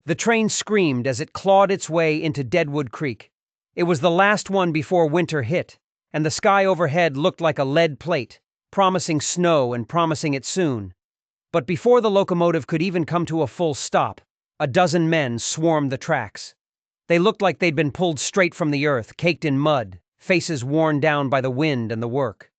The train screamed as it clawed its way into Deadwood Creek. It was the last one before winter hit, and the sky overhead looked like a lead plate, promising snow and promising it soon. But before the locomotive could even come to a full stop, a dozen men swarmed the tracks. They looked like they'd been pulled straight from the earth, caked in mud, faces worn down by the wind and the work.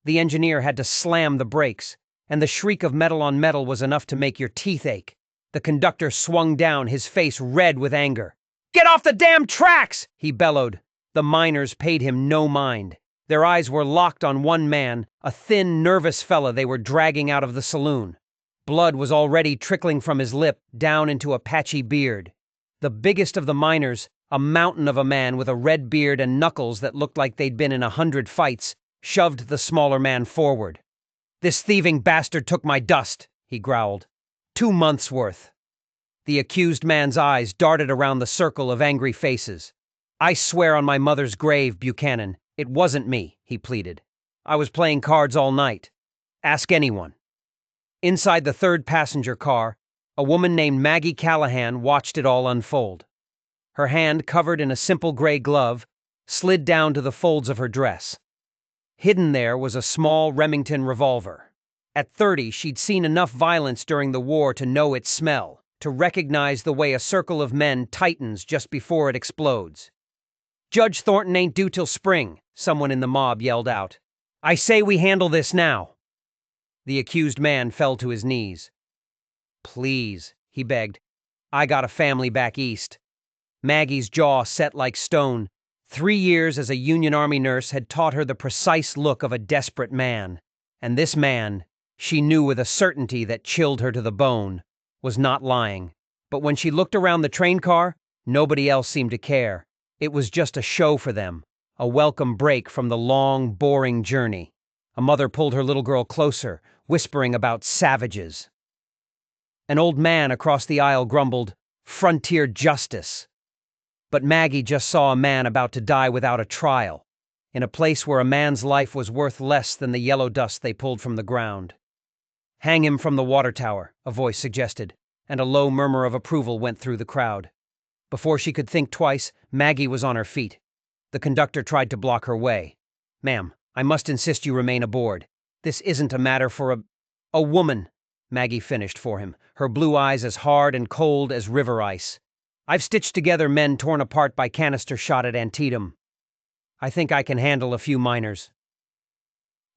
The engineer had to slam the brakes, and the shriek of metal on metal was enough to make your teeth ache. The conductor swung down, his face red with anger. "Get off the damn tracks!" he bellowed. The miners paid him no mind. Their eyes were locked on one man, a thin, nervous fella they were dragging out of the saloon. Blood was already trickling from his lip down into a patchy beard. The biggest of the miners, a mountain of a man with a red beard and knuckles that looked like they'd been in 100 fights, shoved the smaller man forward. "This thieving bastard took my dust," he growled. 2 months' worth. The accused man's eyes darted around the circle of angry faces. "I swear on my mother's grave, Buchanan, it wasn't me," he pleaded. "I was playing cards all night. Ask anyone." Inside the third passenger car, a woman named Maggie Callahan watched it all unfold. Her hand, covered in a simple gray glove, slid down to the folds of her dress. Hidden there was a small Remington revolver. At 30, she'd seen enough violence during the war to know its smell, to recognize the way a circle of men tightens just before it explodes. "Judge Thornton ain't due till spring," someone in the mob yelled out. "I say we handle this now." The accused man fell to his knees. "Please," he begged. "I got a family back east." Maggie's jaw set like stone. 3 years as a Union Army nurse had taught her the precise look of a desperate man. And this man, she knew with a certainty that chilled her to the bone, was not lying. But when she looked around the train car, nobody else seemed to care. It was just a show for them, a welcome break from the long, boring journey. A mother pulled her little girl closer, whispering about savages. An old man across the aisle grumbled, "Frontier justice." But Maggie just saw a man about to die without a trial, in a place where a man's life was worth less than the yellow dust they pulled from the ground. "Hang him from the water tower," a voice suggested, and a low murmur of approval went through the crowd. Before she could think twice, Maggie was on her feet. The conductor tried to block her way. "Ma'am, I must insist you remain aboard. This isn't a matter for a woman," Maggie finished for him, her blue eyes as hard and cold as river ice. "I've stitched together men torn apart by canister shot at Antietam. I think I can handle a few miners."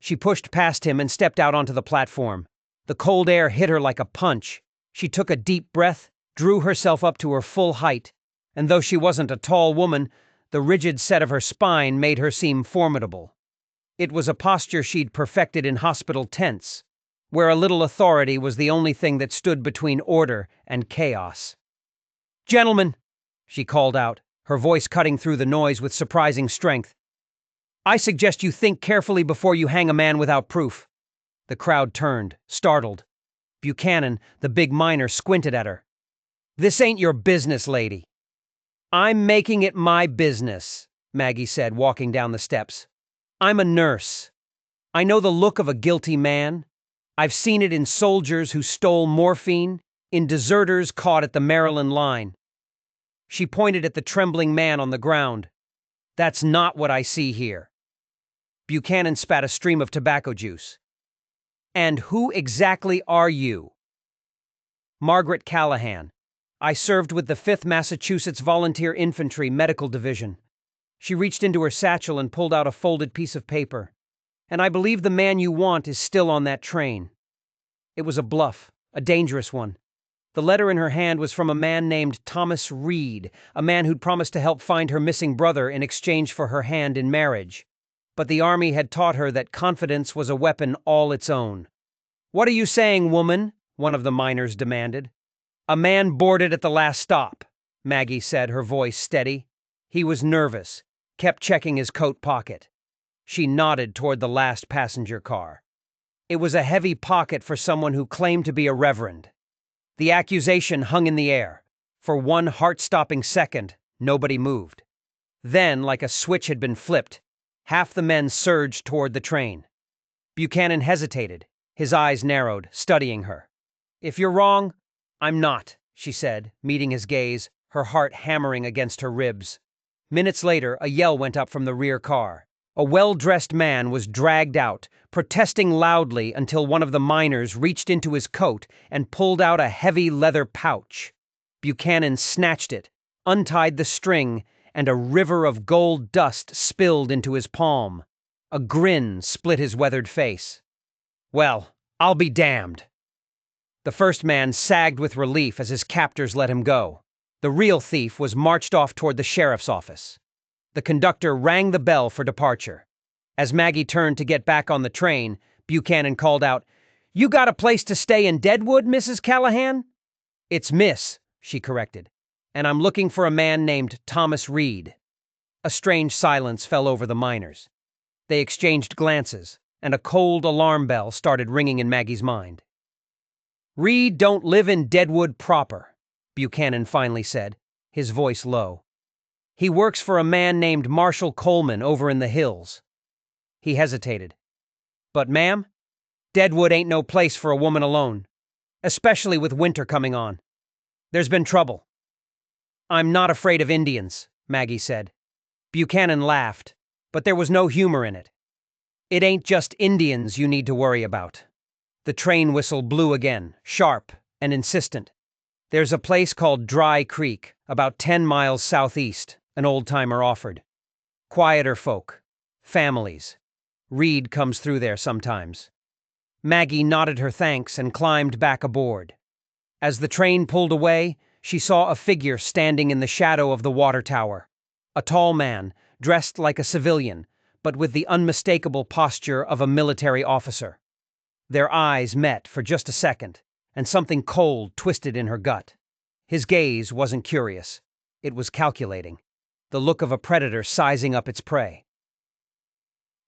She pushed past him and stepped out onto the platform. The cold air hit her like a punch. She took a deep breath, drew herself up to her full height, and though she wasn't a tall woman, the rigid set of her spine made her seem formidable. It was a posture she'd perfected in hospital tents, where a little authority was the only thing that stood between order and chaos. "Gentlemen," she called out, her voice cutting through the noise with surprising strength, "I suggest you think carefully before you hang a man without proof." The crowd turned, startled. Buchanan, the big miner, squinted at her. "This ain't your business, lady." "I'm making it my business," Maggie said, walking down the steps. "I'm a nurse. I know the look of a guilty man. I've seen it in soldiers who stole morphine, in deserters caught at the Maryland line." She pointed at the trembling man on the ground. "That's not what I see here." Buchanan spat a stream of tobacco juice. "And who exactly are you?" "Margaret Callahan. I served with the 5th Massachusetts Volunteer Infantry Medical Division." She reached into her satchel and pulled out a folded piece of paper. "And I believe the man you want is still on that train." It was a bluff, a dangerous one. The letter in her hand was from a man named Thomas Reed, a man who'd promised to help find her missing brother in exchange for her hand in marriage. But the Army had taught her that confidence was a weapon all its own. "What are you saying, woman?" one of the miners demanded. "A man boarded at the last stop," Maggie said, her voice steady. He was nervous, kept checking his coat pocket. She nodded toward the last passenger car. It was a heavy pocket for someone who claimed to be a reverend. The accusation hung in the air. For one heart-stopping second, nobody moved. Then, like a switch had been flipped, half the men surged toward the train. Buchanan hesitated, his eyes narrowed, studying her. "If you're wrong, I'm not," she said, meeting his gaze, her heart hammering against her ribs. Minutes later, a yell went up from the rear car. A well-dressed man was dragged out, protesting loudly until one of the miners reached into his coat and pulled out a heavy leather pouch. Buchanan snatched it, untied the string, and a river of gold dust spilled into his palm. A grin split his weathered face. "Well, I'll be damned." The first man sagged with relief as his captors let him go. The real thief was marched off toward the sheriff's office. The conductor rang the bell for departure. As Maggie turned to get back on the train, Buchanan called out, "You got a place to stay in Deadwood, Mrs. Callahan?" "It's Miss," she corrected, "and I'm looking for a man named Thomas Reed." A strange silence fell over the miners. They exchanged glances, and a cold alarm bell started ringing in Maggie's mind. "Reed don't live in Deadwood proper," Buchanan finally said, his voice low. "He works for a man named Marshall Coleman over in the hills." He hesitated. "But, ma'am, Deadwood ain't no place for a woman alone, especially with winter coming on. There's been trouble." "I'm not afraid of Indians," Maggie said. Buchanan laughed, but there was no humor in it. "It ain't just Indians you need to worry about." The train whistle blew again, sharp and insistent. "There's a place called Dry Creek, about 10 miles southeast," an old-timer offered. "Quieter folk. Families. Reed comes through there sometimes." Maggie nodded her thanks and climbed back aboard. As the train pulled away, she saw a figure standing in the shadow of the water tower. A tall man, dressed like a civilian, but with the unmistakable posture of a military officer. Their eyes met for just a second, and something cold twisted in her gut. His gaze wasn't curious. It was calculating, the look of a predator sizing up its prey.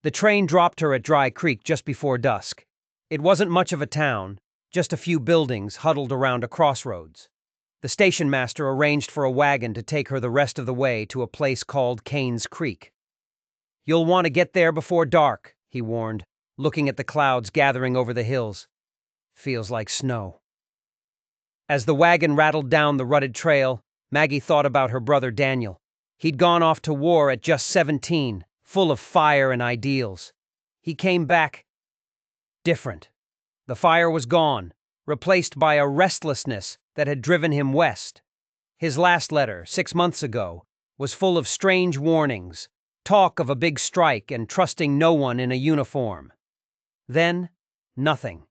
The train dropped her at Dry Creek just before dusk. It wasn't much of a town, just a few buildings huddled around a crossroads. The station master arranged for a wagon to take her the rest of the way to a place called Cain's Creek. "You'll want to get there before dark," he warned, looking at the clouds gathering over the hills. "Feels like snow." As the wagon rattled down the rutted trail, Maggie thought about her brother Daniel. He'd gone off to war at just 17, full of fire and ideals. He came back different. The fire was gone, replaced by a restlessness that had driven him west. His last letter, 6 months ago, was full of strange warnings, talk of a big strike and trusting no one in a uniform. Then, nothing.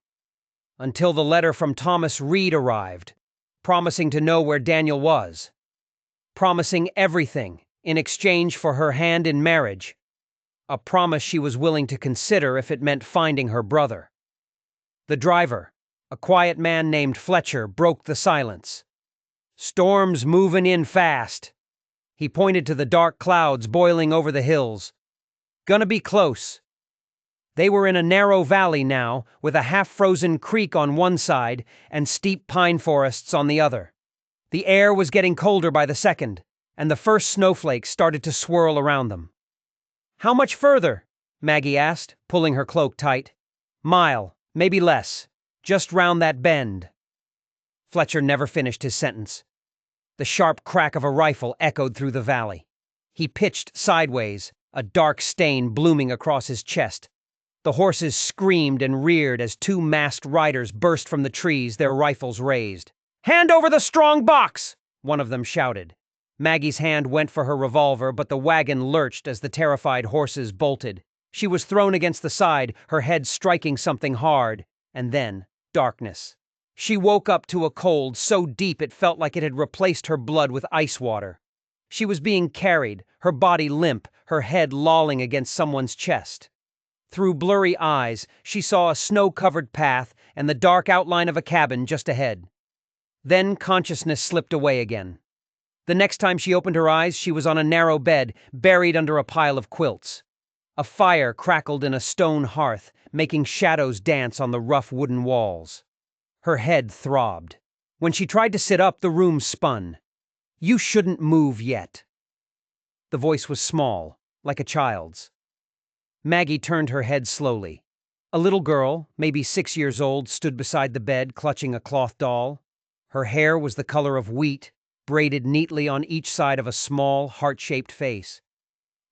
Until the letter from Thomas Reed arrived, promising to know where Daniel was. Promising everything in exchange for her hand in marriage. A promise she was willing to consider if it meant finding her brother. The driver, a quiet man named Fletcher, broke the silence. "Storm's moving in fast." He pointed to the dark clouds boiling over the hills. "Gonna be close." They were in a narrow valley now, with a half-frozen creek on one side and steep pine forests on the other. The air was getting colder by the second, and the first snowflakes started to swirl around them. "How much further?" Maggie asked, pulling her cloak tight. "Mile, maybe less. Just round that bend." Fletcher never finished his sentence. The sharp crack of a rifle echoed through the valley. He pitched sideways, a dark stain blooming across his chest. The horses screamed and reared as 2 masked riders burst from the trees, their rifles raised. "Hand over the strong box!" one of them shouted. Maggie's hand went for her revolver, but the wagon lurched as the terrified horses bolted. She was thrown against the side, her head striking something hard, and then darkness. She woke up to a cold so deep it felt like it had replaced her blood with ice water. She was being carried, her body limp, her head lolling against someone's chest. Through blurry eyes, she saw a snow-covered path and the dark outline of a cabin just ahead. Then consciousness slipped away again. The next time she opened her eyes, she was on a narrow bed, buried under a pile of quilts. A fire crackled in a stone hearth, making shadows dance on the rough wooden walls. Her head throbbed. When she tried to sit up, the room spun. "You shouldn't move yet." The voice was small, like a child's. Maggie turned her head slowly. A little girl, maybe 6 years old, stood beside the bed, clutching a cloth doll. Her hair was the color of wheat, braided neatly on each side of a small, heart-shaped face.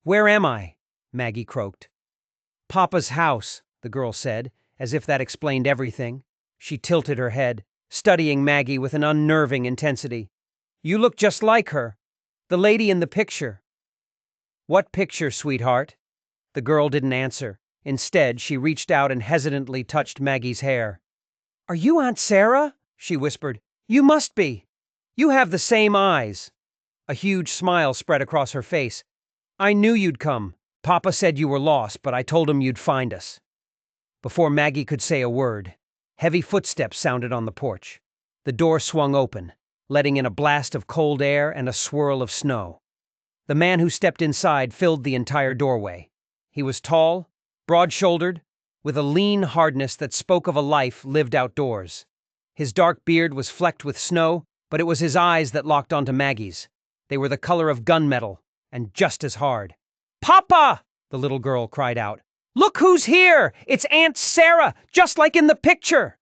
"Where am I?" Maggie croaked. "Papa's house," the girl said, as if that explained everything. She tilted her head, studying Maggie with an unnerving intensity. "You look just like her. The lady in the picture." "What picture, sweetheart?" The girl didn't answer. Instead, she reached out and hesitantly touched Maggie's hair. "Are you Aunt Sarah?" she whispered. "You must be. You have the same eyes." A huge smile spread across her face. "I knew you'd come. Papa said you were lost, but I told him you'd find us." Before Maggie could say a word, heavy footsteps sounded on the porch. The door swung open, letting in a blast of cold air and a swirl of snow. The man who stepped inside filled the entire doorway. He was tall, broad-shouldered, with a lean hardness that spoke of a life lived outdoors. His dark beard was flecked with snow, but it was his eyes that locked onto Maggie's. They were the color of gunmetal, and just as hard. "Papa!" the little girl cried out. "Look who's here! It's Aunt Sarah, just like in the picture!"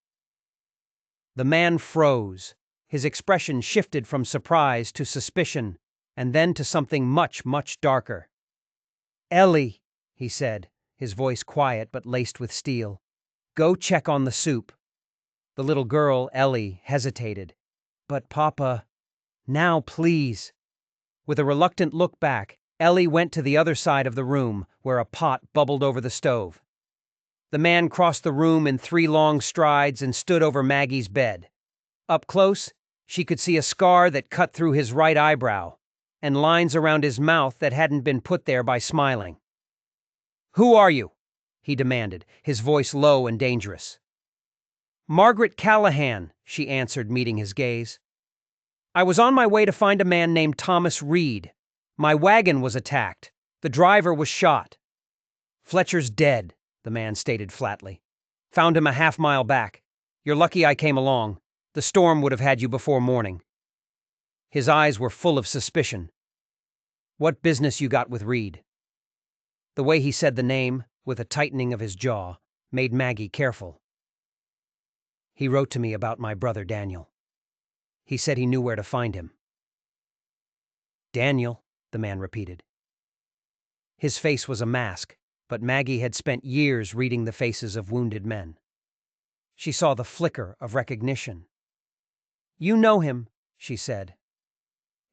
The man froze. His expression shifted from surprise to suspicion, and then to something much, much darker. "Ellie," he said, his voice quiet but laced with steel. "Go check on the soup." The little girl, Ellie, hesitated. "But Papa, now please." With a reluctant look back, Ellie went to the other side of the room, where a pot bubbled over the stove. The man crossed the room in 3 long strides and stood over Maggie's bed. Up close, she could see a scar that cut through his right eyebrow, and lines around his mouth that hadn't been put there by smiling. "Who are you?" he demanded, his voice low and dangerous. "Margaret Callahan," she answered, meeting his gaze. "I was on my way to find a man named Thomas Reed. My wagon was attacked. The driver was shot." "Fletcher's dead," the man stated flatly. "Found him a half-mile back. You're lucky I came along. The storm would have had you before morning." His eyes were full of suspicion. "What business you got with Reed?" The way he said the name, with a tightening of his jaw, made Maggie careful. "He wrote to me about my brother Daniel. He said he knew where to find him." "Daniel," the man repeated. His face was a mask, but Maggie had spent years reading the faces of wounded men. She saw the flicker of recognition. "You know him," she said.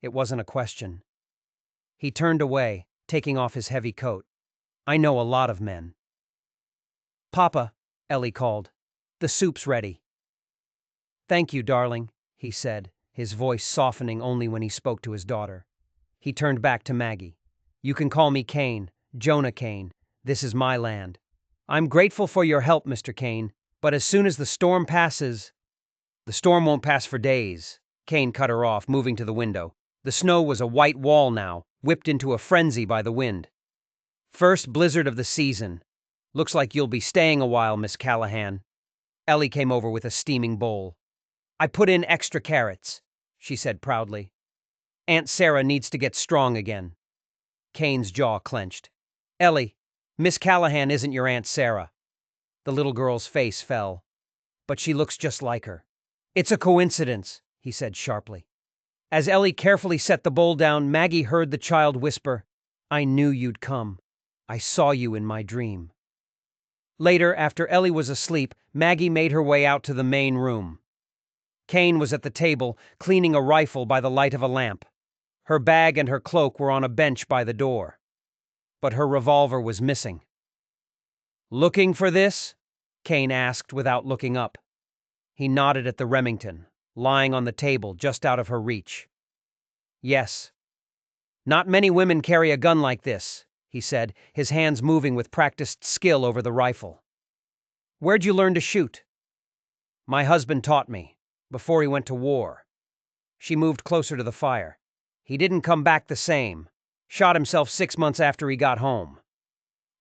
It wasn't a question. He turned away, taking off his heavy coat. "I know a lot of men." "Papa," Ellie called. "The soup's ready." "Thank you, darling," he said, his voice softening only when he spoke to his daughter. He turned back to Maggie. "You can call me Kane, Jonah Kane. This is my land. I'm grateful for your help, Mr. Kane, but as soon as the storm passes—" "The storm won't pass for days," Kane cut her off, moving to the window. The snow was a white wall now, whipped into a frenzy by the wind. "First blizzard of the season. Looks like you'll be staying a while, Miss Callahan." Ellie came over with a steaming bowl. "I put in extra carrots," she said proudly. "Aunt Sarah needs to get strong again." Kane's jaw clenched. "Ellie, Miss Callahan isn't your Aunt Sarah." The little girl's face fell. "But she looks just like her." "It's a coincidence," he said sharply. As Ellie carefully set the bowl down, Maggie heard the child whisper, "I knew you'd come. I saw you in my dream." Later, after Ellie was asleep, Maggie made her way out to the main room. Kane was at the table, cleaning a rifle by the light of a lamp. Her bag and her cloak were on a bench by the door. But her revolver was missing. "Looking for this?" Kane asked without looking up. He nodded at the Remington, lying on the table just out of her reach. "Yes. Not many women carry a gun like this," he said, his hands moving with practiced skill over the rifle. "Where'd you learn to shoot?" "My husband taught me, before he went to war." She moved closer to the fire. "He didn't come back the same. Shot himself 6 months after he got home."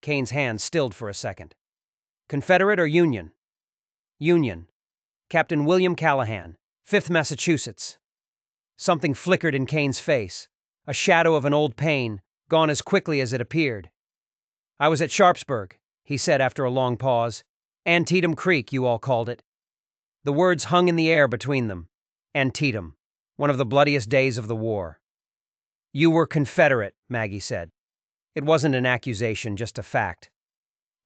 Kane's hand stilled for a second. "Confederate or Union?" "Union. Captain William Callahan, 5th Massachusetts." Something flickered in Kane's face, a shadow of an old pain, gone as quickly as it appeared. "I was at Sharpsburg," he said after a long pause. "Antietam Creek, you all called it." The words hung in the air between them. Antietam, one of the bloodiest days of the war. You were Confederate, Maggie said. It wasn't an accusation, just a fact.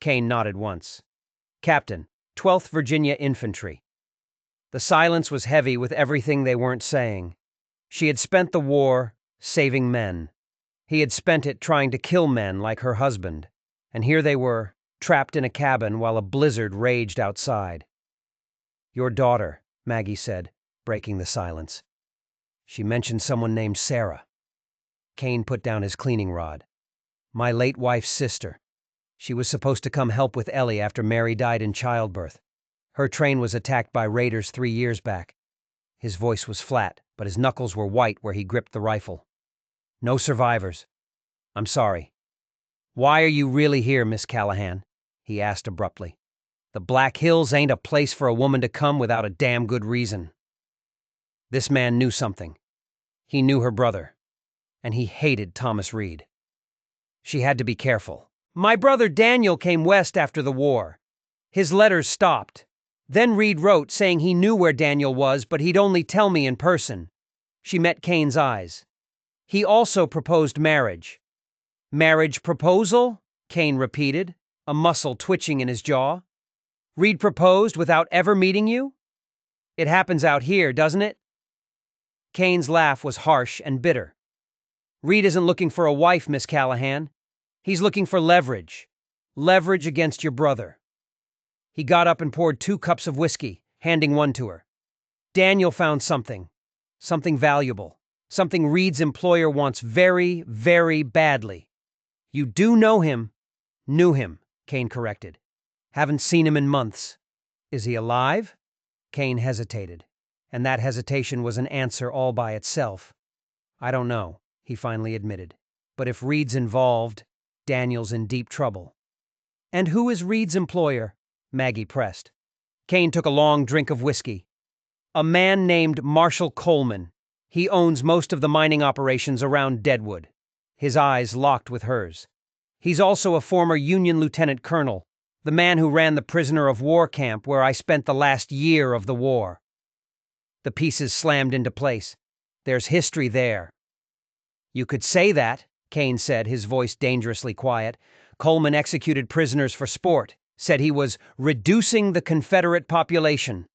Kane nodded once. Captain, 12th Virginia Infantry. The silence was heavy with everything they weren't saying. She had spent the war saving men. He had spent it trying to kill men like her husband. And here they were, trapped in a cabin while a blizzard raged outside. Your daughter, Maggie said, breaking the silence. She mentioned someone named Sarah. Kane put down his cleaning rod. My late wife's sister. She was supposed to come help with Ellie after Mary died in childbirth. Her train was attacked by raiders 3 years back. His voice was flat, but his knuckles were white where he gripped the rifle. No survivors. I'm sorry. Why are you really here, Miss Callahan? He asked abruptly. The Black Hills ain't a place for a woman to come without a damn good reason. This man knew something. He knew her brother. And he hated Thomas Reed. She had to be careful. My brother Daniel came west after the war. His letters stopped. Then Reed wrote saying he knew where Daniel was, but he'd only tell me in person. She met Kane's eyes. He also proposed marriage. Marriage proposal? Kane repeated, a muscle twitching in his jaw. Reed proposed without ever meeting you? It happens out here, doesn't it? Kane's laugh was harsh and bitter. Reed isn't looking for a wife, Miss Callahan. He's looking for leverage. Leverage against your brother. He got up and poured 2 cups of whiskey, handing one to her. Daniel found something. Something valuable. Something Reed's employer wants very, very badly. You do know him. Knew him, Kane corrected. Haven't seen him in months. Is he alive? Kane hesitated, and that hesitation was an answer all by itself. I don't know, he finally admitted. But if Reed's involved, Daniel's in deep trouble. And who is Reed's employer? Maggie pressed. Kane took a long drink of whiskey. A man named Marshall Coleman. He owns most of the mining operations around Deadwood. His eyes locked with hers. He's also a former Union lieutenant colonel, the man who ran the prisoner of war camp where I spent the last year of the war. The pieces slammed into place. There's history there. You could say that, Kane said, his voice dangerously quiet. Coleman executed prisoners for sport, said he was reducing the Confederate population.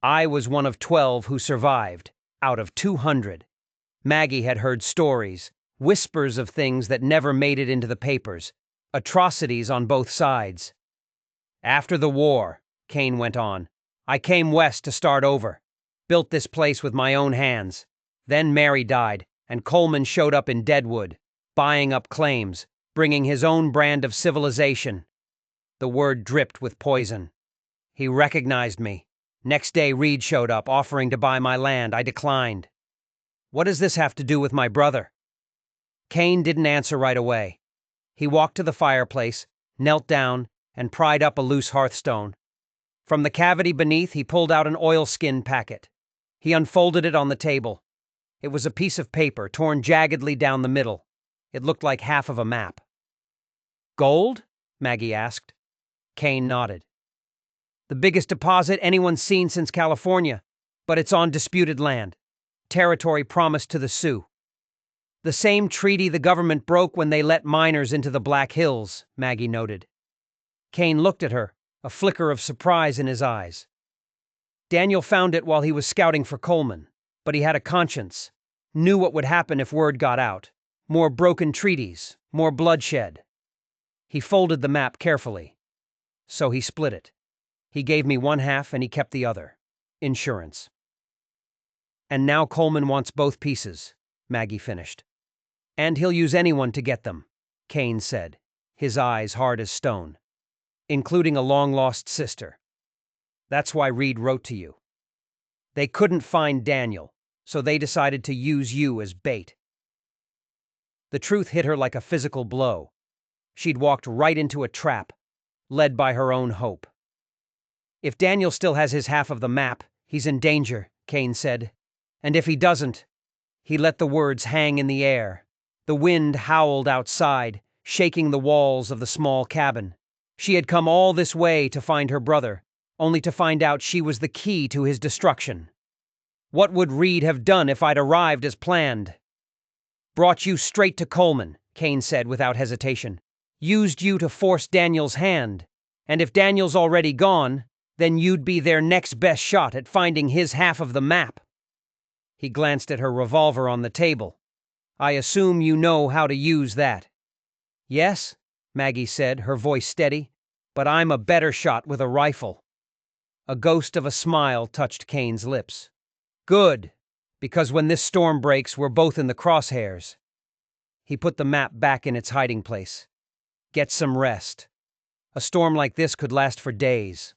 I was one of 12 who survived, out of 200. Maggie had heard stories, whispers of things that never made it into the papers, atrocities on both sides. After the war, Kane went on, I came west to start over, built this place with my own hands. Then Mary died, and Coleman showed up in Deadwood, buying up claims, bringing his own brand of civilization. The word dripped with poison. He recognized me. Next day, Reed showed up, offering to buy my land. I declined. What does this have to do with my brother? Kane didn't answer right away. He walked to the fireplace, knelt down, and pried up a loose hearthstone. From the cavity beneath, he pulled out an oilskin packet. He unfolded it on the table. It was a piece of paper, torn jaggedly down the middle. It looked like half of a map. Gold? Maggie asked. Kane nodded. The biggest deposit anyone's seen since California, but it's on disputed land. Territory promised to the Sioux. The same treaty the government broke when they let miners into the Black Hills, Maggie noted. Kane looked at her, a flicker of surprise in his eyes. Daniel found it while he was scouting for Coleman, but he had a conscience, knew what would happen if word got out. More broken treaties, more bloodshed. He folded the map carefully. So he split it. He gave me one half and he kept the other. Insurance. And now Coleman wants both pieces, Maggie finished. And he'll use anyone to get them, Kane said, his eyes hard as stone. Including a long-lost sister. That's why Reed wrote to you. They couldn't find Daniel, so they decided to use you as bait. The truth hit her like a physical blow. She'd walked right into a trap, led by her own hope. If Daniel still has his half of the map, he's in danger, Kane said. And if he doesn't, he let the words hang in the air. The wind howled outside, shaking the walls of the small cabin. She had come all this way to find her brother, only to find out she was the key to his destruction. What would Reed have done if I'd arrived as planned? Brought you straight to Coleman, Kane said without hesitation. Used you to force Daniel's hand. And if Daniel's already gone, then you'd be their next best shot at finding his half of the map. He glanced at her revolver on the table. I assume you know how to use that. Yes, Maggie said, her voice steady, but I'm a better shot with a rifle. A ghost of a smile touched Kane's lips. Good, because when this storm breaks, we're both in the crosshairs. He put the map back in its hiding place. Get some rest. A storm like this could last for days.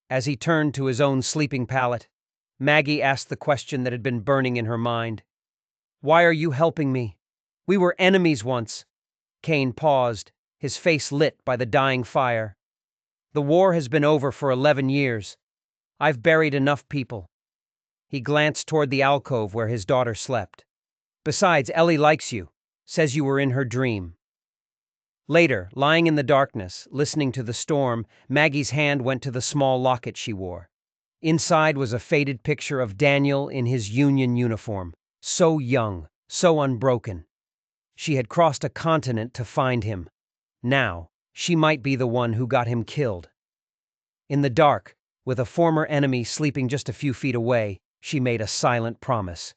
As he turned to his own sleeping pallet, Maggie asked the question that had been burning in her mind. Why are you helping me? We were enemies once. Kane paused, his face lit by the dying fire. The war has been over for 11 years. I've buried enough people. He glanced toward the alcove where his daughter slept. Besides, Ellie likes you, says you were in her dream. Later, lying in the darkness, listening to the storm, Maggie's hand went to the small locket she wore. Inside was a faded picture of Daniel in his Union uniform, so young, so unbroken. She had crossed a continent to find him. Now, she might be the one who got him killed. In the dark, with a former enemy sleeping just a few feet away, she made a silent promise.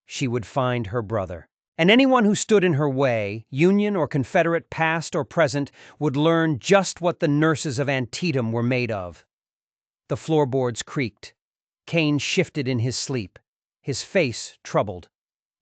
She would find her brother. And anyone who stood in her way, Union or Confederate past or present, would learn just what the nurses of Antietam were made of. The floorboards creaked. Kane shifted in his sleep, his face troubled.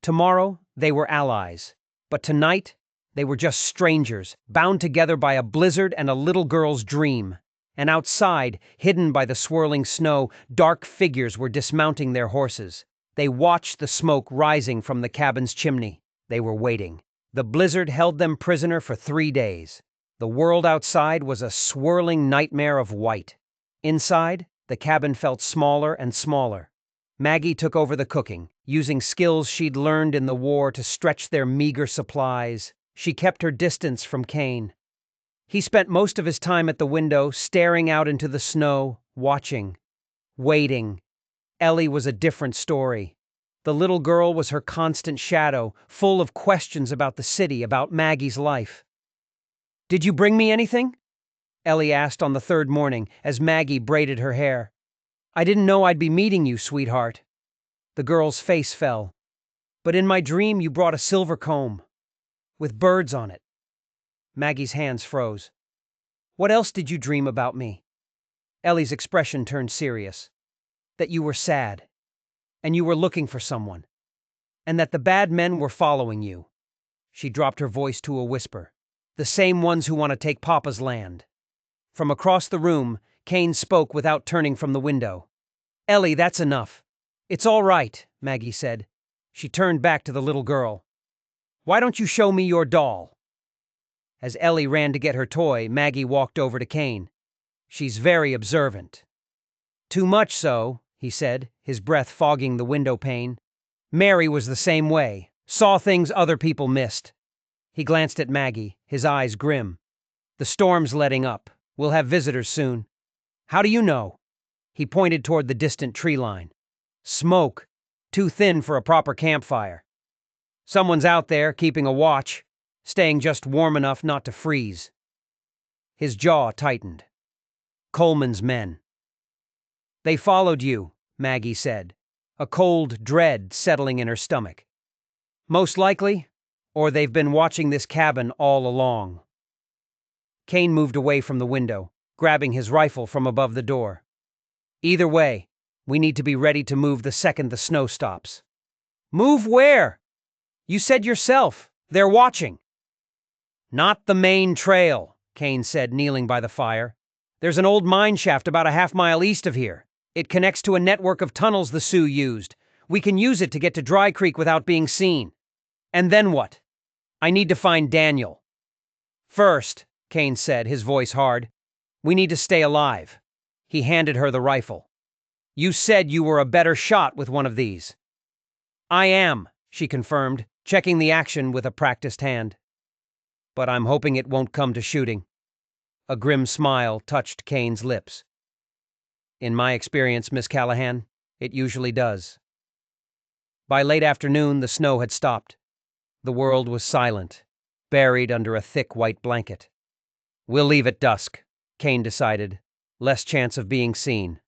Tomorrow, they were allies. But tonight, they were just strangers, bound together by a blizzard and a little girl's dream. And outside, hidden by the swirling snow, dark figures were dismounting their horses. They watched the smoke rising from the cabin's chimney. They were waiting. The blizzard held them prisoner for 3 days. The world outside was a swirling nightmare of white. Inside, the cabin felt smaller and smaller. Maggie took over the cooking, using skills she'd learned in the war to stretch their meager supplies. She kept her distance from Kane. He spent most of his time at the window, staring out into the snow, watching, waiting. Ellie was a different story. The little girl was her constant shadow, full of questions about the city, about Maggie's life. Did you bring me anything? Ellie asked on the 3rd morning, as Maggie braided her hair. I didn't know I'd be meeting you, sweetheart. The girl's face fell. But in my dream you brought a silver comb, with birds on it. Maggie's hands froze. What else did you dream about me? Ellie's expression turned serious. That you were sad, and you were looking for someone, and that the bad men were following you. She dropped her voice to a whisper. The same ones who want to take Papa's land. From across the room, Kane spoke without turning from the window. Ellie, that's enough. It's all right, Maggie said. She turned back to the little girl. Why don't you show me your doll? As Ellie ran to get her toy, Maggie walked over to Kane. She's very observant. Too much so, he said, his breath fogging the window pane. Mary was the same way, saw things other people missed. He glanced at Maggie, his eyes grim. The storm's letting up. We'll have visitors soon. How do you know? He pointed toward the distant tree line. Smoke. Too thin for a proper campfire. Someone's out there, keeping a watch, staying just warm enough not to freeze. His jaw tightened. Coleman's men. They followed you, Maggie said, a cold dread settling in her stomach. Most likely, or they've been watching this cabin all along. Kane moved away from the window, grabbing his rifle from above the door. Either way, we need to be ready to move the second the snow stops. Move where? You said yourself, they're watching. Not the main trail, Kane said, kneeling by the fire. There's an old mine shaft about a half-mile east of here. It connects to a network of tunnels the Sioux used. We can use it to get to Dry Creek without being seen. And then what? I need to find Daniel. First, Kane said, his voice hard, we need to stay alive. He handed her the rifle. You said you were a better shot with one of these. I am, she confirmed, checking the action with a practiced hand. But I'm hoping it won't come to shooting. A grim smile touched Kane's lips. In my experience, Miss Callahan, It usually does. By late afternoon, the snow had stopped. The world was silent, buried under a thick white blanket. We'll leave at dusk, Kane decided. Less chance of being seen.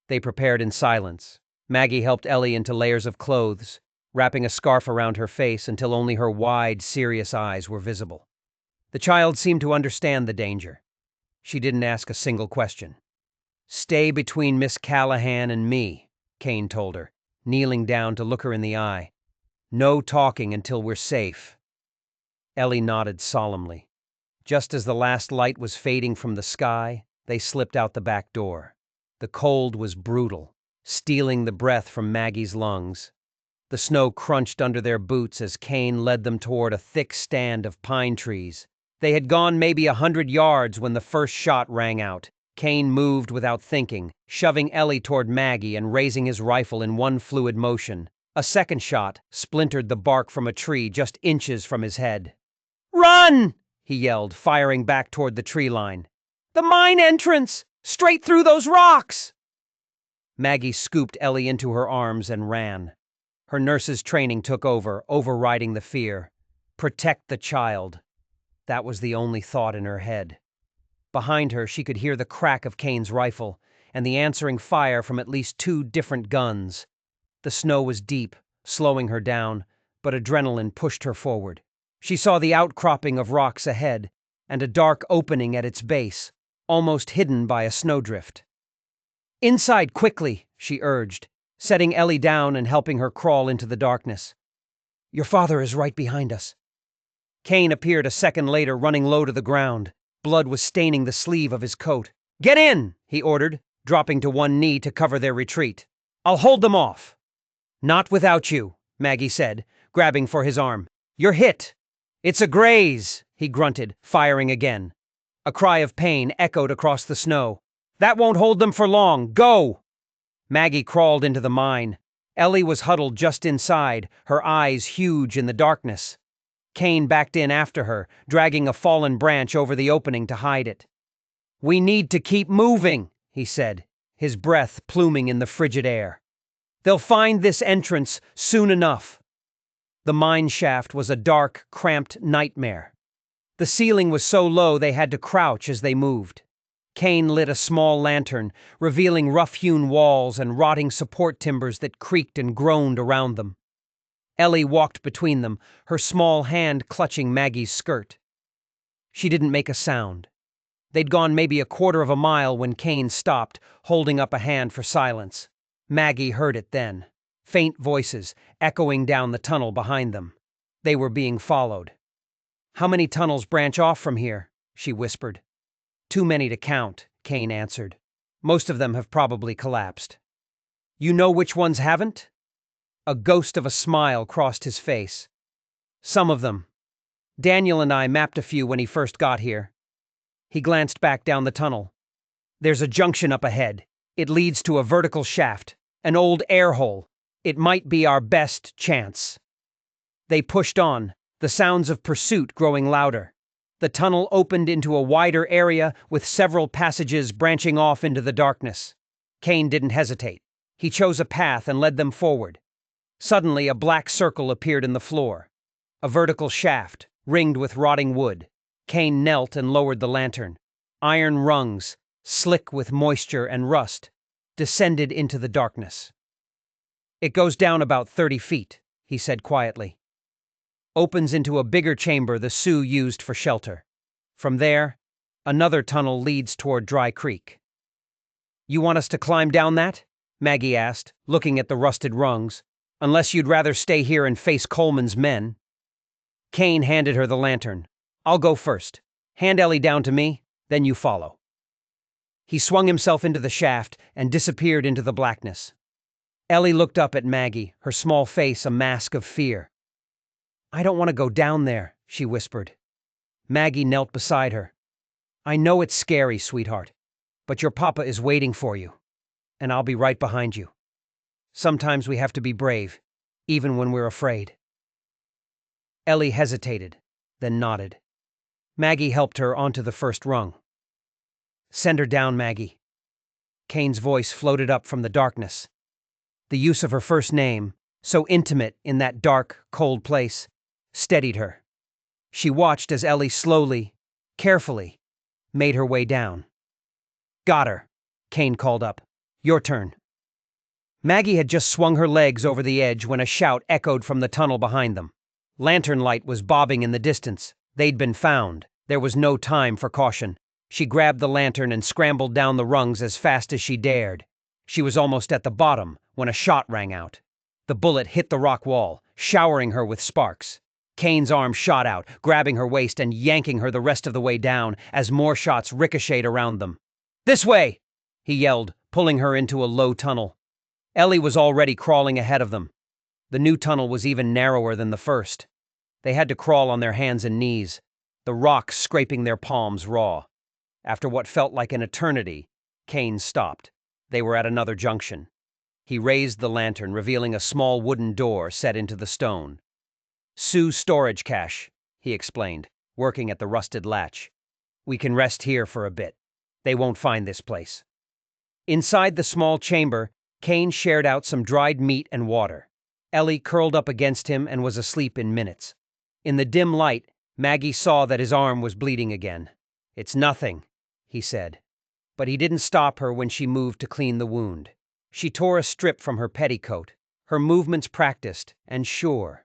They prepared in silence. Maggie helped Ellie into layers of clothes, wrapping a scarf around her face until only her wide, serious eyes were visible. The child seemed to understand the danger. She didn't ask a single question. "Stay between Miss Callahan and me," Kane told her, kneeling down to look her in the eye. "No talking until we're safe." Ellie nodded solemnly. Just as the last light was fading from the sky, they slipped out the back door. The cold was brutal, stealing the breath from Maggie's lungs. The snow crunched under their boots as Kane led them toward a thick stand of pine trees. They had gone maybe 100 yards when the first shot rang out. Kane moved without thinking, shoving Ellie toward Maggie and raising his rifle in one fluid motion. A second shot splintered the bark from a tree just inches from his head. "Run!" he yelled, firing back toward the tree line. "The mine entrance! Straight through those rocks!" Maggie scooped Ellie into her arms and ran. Her nurse's training took over, overriding the fear. Protect the child. That was the only thought in her head. Behind her, she could hear the crack of Kane's rifle and the answering fire from at least 2 different guns. The snow was deep, slowing her down, but adrenaline pushed her forward. She saw the outcropping of rocks ahead and a dark opening at its base, almost hidden by a snowdrift. "Inside, quickly," she urged, setting Ellie down and helping her crawl into the darkness. "Your father is right behind us." Kane appeared a second later, running low to the ground. Blood was staining the sleeve of his coat. "Get in!" he ordered, dropping to one knee to cover their retreat. "I'll hold them off." "Not without you," Maggie said, grabbing for his arm. "You're hit." "It's a graze," he grunted, firing again. A cry of pain echoed across the snow. "That won't hold them for long. Go!" Maggie crawled into the mine. Ellie was huddled just inside, her eyes huge in the darkness. Kane backed in after her, dragging a fallen branch over the opening to hide it. "We need to keep moving," he said, his breath pluming in the frigid air. "They'll find this entrance soon enough." The mine shaft was a dark, cramped nightmare. The ceiling was so low they had to crouch as they moved. Kane lit a small lantern, revealing rough-hewn walls and rotting support timbers that creaked and groaned around them. Ellie walked between them, her small hand clutching Maggie's skirt. She didn't make a sound. They'd gone maybe a quarter of a mile when Kane stopped, holding up a hand for silence. Maggie heard it then. Faint voices echoing down the tunnel behind them. They were being followed. "How many tunnels branch off from here?" she whispered. "Too many to count," Kane answered. "Most of them have probably collapsed." "You know which ones haven't?" A ghost of a smile crossed his face. "Some of them. Daniel and I mapped a few when he first got here." He glanced back down the tunnel. "There's a junction up ahead. It leads to a vertical shaft, an old air hole. It might be our best chance." They pushed on, the sounds of pursuit growing louder. The tunnel opened into a wider area with several passages branching off into the darkness. Kane didn't hesitate. He chose a path and led them forward. Suddenly, a black circle appeared in the floor. A vertical shaft, ringed with rotting wood. Kane knelt and lowered the lantern. Iron rungs, slick with moisture and rust, descended into the darkness. "It goes down about 30 feet," he said quietly. "Opens into a bigger chamber the Sioux used for shelter. From there, another tunnel leads toward Dry Creek." "You want us to climb down that?" Maggie asked, looking at the rusted rungs. "Unless you'd rather stay here and face Coleman's men." Kane handed her the lantern. "I'll go first. Hand Ellie down to me, then you follow." He swung himself into the shaft and disappeared into the blackness. Ellie looked up at Maggie, her small face a mask of fear. "I don't want to go down there," she whispered. Maggie knelt beside her. "I know it's scary, sweetheart, but your papa is waiting for you, and I'll be right behind you. Sometimes we have to be brave, even when we're afraid." Ellie hesitated, then nodded. Maggie helped her onto the first rung. "Send her down, Maggie." Kane's voice floated up from the darkness. The use of her first name, so intimate in that dark, cold place, steadied her. She watched as Ellie slowly, carefully, made her way down. "Got her," Kane called up. "Your turn." Maggie had just swung her legs over the edge when a shout echoed from the tunnel behind them. Lantern light was bobbing in the distance. They'd been found. There was no time for caution. She grabbed the lantern and scrambled down the rungs as fast as she dared. She was almost at the bottom when a shot rang out. The bullet hit the rock wall, showering her with sparks. Kane's arm shot out, grabbing her waist and yanking her the rest of the way down as more shots ricocheted around them. "This way!" he yelled, pulling her into a low tunnel. Ellie was already crawling ahead of them. The new tunnel was even narrower than the first. They had to crawl on their hands and knees, the rock scraping their palms raw. After what felt like an eternity, Kane stopped. They were at another junction. He raised the lantern, revealing a small wooden door set into the stone. "Sue's storage cache," he explained, working at the rusted latch. "We can rest here for a bit. They won't find this place." Inside the small chamber, Kane shared out some dried meat and water. Ellie curled up against him and was asleep in minutes. In the dim light, Maggie saw that his arm was bleeding again. "It's nothing," he said. But he didn't stop her when she moved to clean the wound. She tore a strip from her petticoat, her movements practiced and sure.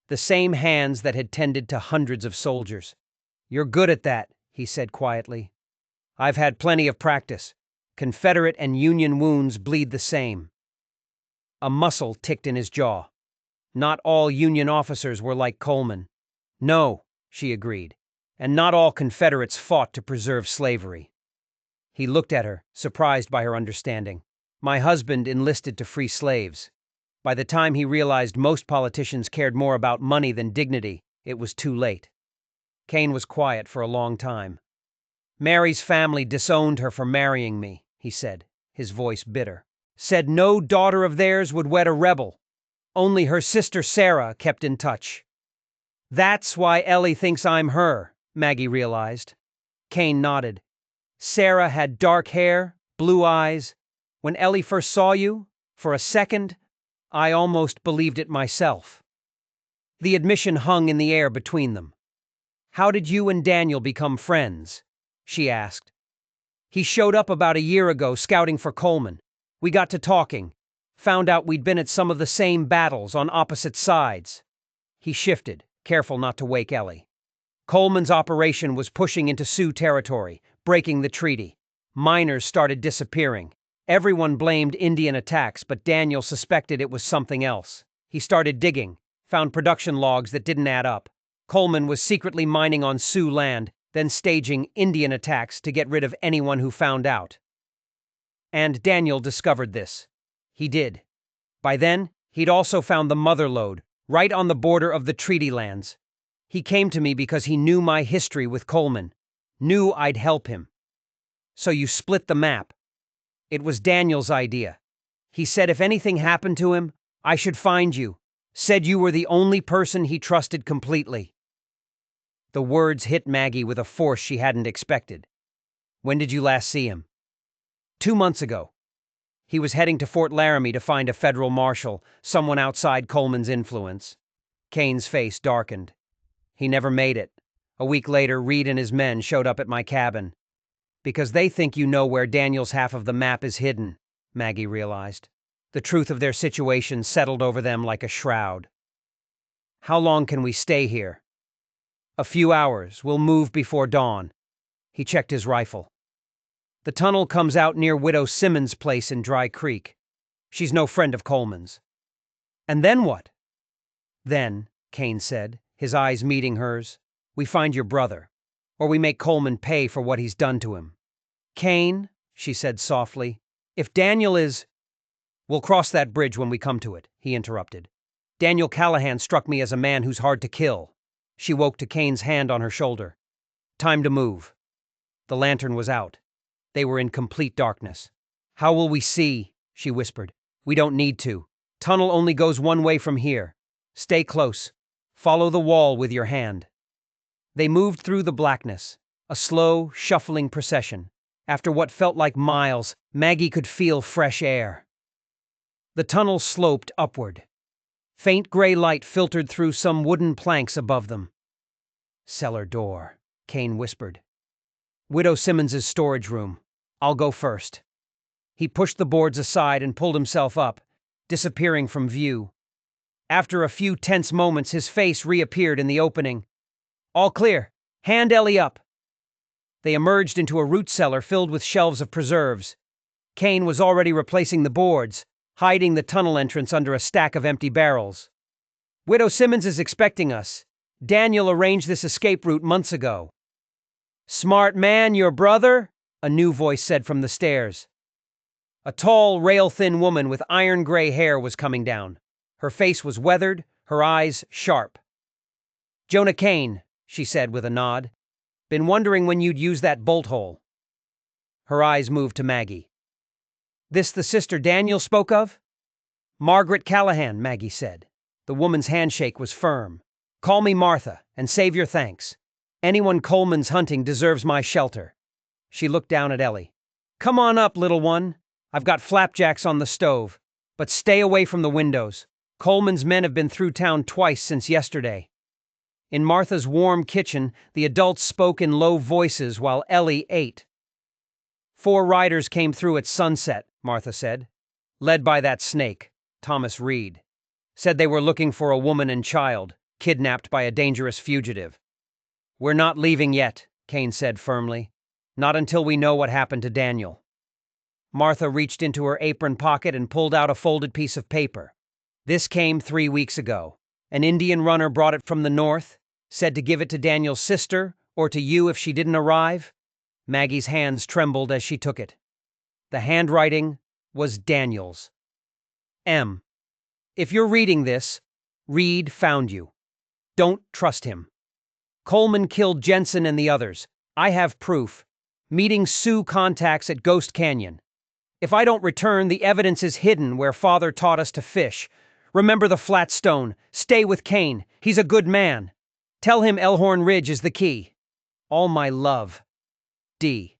The same hands that had tended to hundreds of soldiers. "You're good at that," he said quietly. "I've had plenty of practice. Confederate and Union wounds bleed the same." A muscle ticked in his jaw. Not all Union officers were like Coleman. "No," she agreed, "and not all Confederates fought to preserve slavery." He looked at her, surprised by her understanding. "My husband enlisted to free slaves." By the time he realized most politicians cared more about money than dignity, it was too late. Kane was quiet for a long time. "Mary's family disowned her for marrying me," he said, his voice bitter. "Said no daughter of theirs would wed a rebel. Only her sister Sarah kept in touch." "That's why Ellie thinks I'm her," Maggie realized. Kane nodded. "Sarah had dark hair, blue eyes. When Ellie first saw you, for a second, I almost believed it myself." The admission hung in the air between them. "How did you and Daniel become friends?" she asked. "He showed up about a year ago scouting for Coleman. We got to talking, found out we'd been at some of the same battles on opposite sides." He shifted, careful not to wake Ellie. "Coleman's operation was pushing into Sioux territory, breaking the treaty. Miners started disappearing. Everyone blamed Indian attacks, but Daniel suspected it was something else. He started digging, found production logs that didn't add up. Coleman was secretly mining on Sioux land, then staging Indian attacks to get rid of anyone who found out. And Daniel discovered this. He did. By then, he'd also found the mother lode, right on the border of the treaty lands. He came to me because he knew my history with Coleman, knew I'd help him. So you split the map. It was Daniel's idea. He said if anything happened to him, I should find you. Said you were the only person he trusted completely." The words hit Maggie with a force she hadn't expected. "When did you last see him?" 2 months ago. He was heading to Fort Laramie to find a federal marshal, someone outside Coleman's influence." Kane's face darkened. "He never made it. A week later, Reed and his men showed up at my cabin. Because they think you know where Daniel's half of the map is hidden," Maggie realized. The truth of their situation settled over them like a shroud. "How long can we stay here?" "A few hours. We'll move before dawn." He checked his rifle. "The tunnel comes out near Widow Simmons' place in Dry Creek. She's no friend of Coleman's." "And then what?" "Then," Kane said, his eyes meeting hers, "we find your brother. Or we make Coleman pay for what he's done to him." "Kane," she said softly, "if Daniel is—" "We'll cross that bridge when we come to it," he interrupted. "Daniel Callahan struck me as a man who's hard to kill." She woke to Kane's hand on her shoulder. "Time to move." The lantern was out. They were in complete darkness. "How will we see?" she whispered. "We don't need to. Tunnel only goes one way from here. Stay close. Follow the wall with your hand." They moved through the blackness, a slow, shuffling procession. After what felt like miles, Maggie could feel fresh air. The tunnel sloped upward. Faint gray light filtered through some wooden planks above them. "Cellar door," Kane whispered. "Widow Simmons's storage room. I'll go first." He pushed the boards aside and pulled himself up, disappearing from view. After a few tense moments, his face reappeared in the opening. "All clear. Hand Ellie up." They emerged into a root cellar filled with shelves of preserves. Kane was already replacing the boards, hiding the tunnel entrance under a stack of empty barrels. "Widow Simmons is expecting us. Daniel arranged this escape route months ago." "Smart man, your brother?" a new voice said from the stairs. A tall, rail-thin woman with iron-gray hair was coming down. Her face was weathered, her eyes sharp. "Jonah Kane," she said with a nod. "Been wondering when you'd use that bolt hole." Her eyes moved to Maggie. "This the sister Daniel spoke of?" "Margaret Callahan," Maggie said. The woman's handshake was firm. "Call me Martha, and save your thanks. Anyone Coleman's hunting deserves my shelter." She looked down at Ellie. "Come on up, little one. I've got flapjacks on the stove. But stay away from the windows. Coleman's men have been through town twice since yesterday." In Martha's warm kitchen, the adults spoke in low voices while Ellie ate. "4 riders came through at sunset," Martha said. "Led by that snake, Thomas Reed. Said they were looking for a woman and child, kidnapped by a dangerous fugitive." "We're not leaving yet," Kane said firmly. "Not until we know what happened to Daniel." Martha reached into her apron pocket and pulled out a folded piece of paper. "This came 3 weeks ago. An Indian runner brought it from the north, said to give it to Daniel's sister, or to you if she didn't arrive." Maggie's hands trembled as she took it. The handwriting was Daniel's. "M. If you're reading this, Reed found you. Don't trust him. Coleman killed Jensen and the others. I have proof. Meeting Sioux contacts at Ghost Canyon. If I don't return, the evidence is hidden where Father taught us to fish. Remember the flat stone. Stay with Kane. He's a good man. Tell him Elhorn Ridge is the key. All my love. D."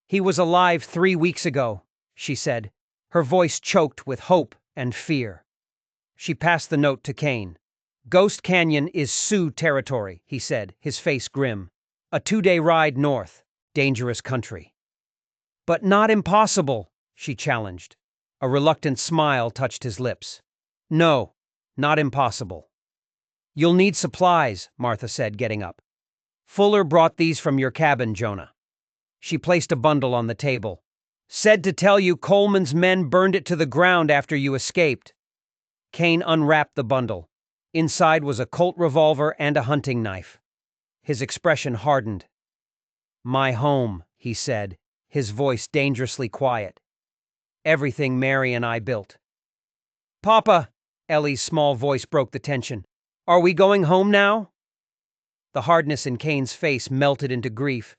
"He was alive 3 weeks ago," she said, her voice choked with hope and fear. She passed the note to Kane. "Ghost Canyon is Sioux territory," he said, his face grim. "A 2-day ride north. Dangerous country." "But not impossible," she challenged. A reluctant smile touched his lips. "No, not impossible." "You'll need supplies," Martha said, getting up. "Fuller brought these from your cabin, Jonah." She placed a bundle on the table. "Said to tell you Coleman's men burned it to the ground after you escaped." Kane unwrapped the bundle. Inside was a Colt revolver and a hunting knife. His expression hardened. "My home," he said, his voice dangerously quiet. "Everything Mary and I built." "Papa," Ellie's small voice broke the tension. "Are we going home now?" The hardness in Kane's face melted into grief.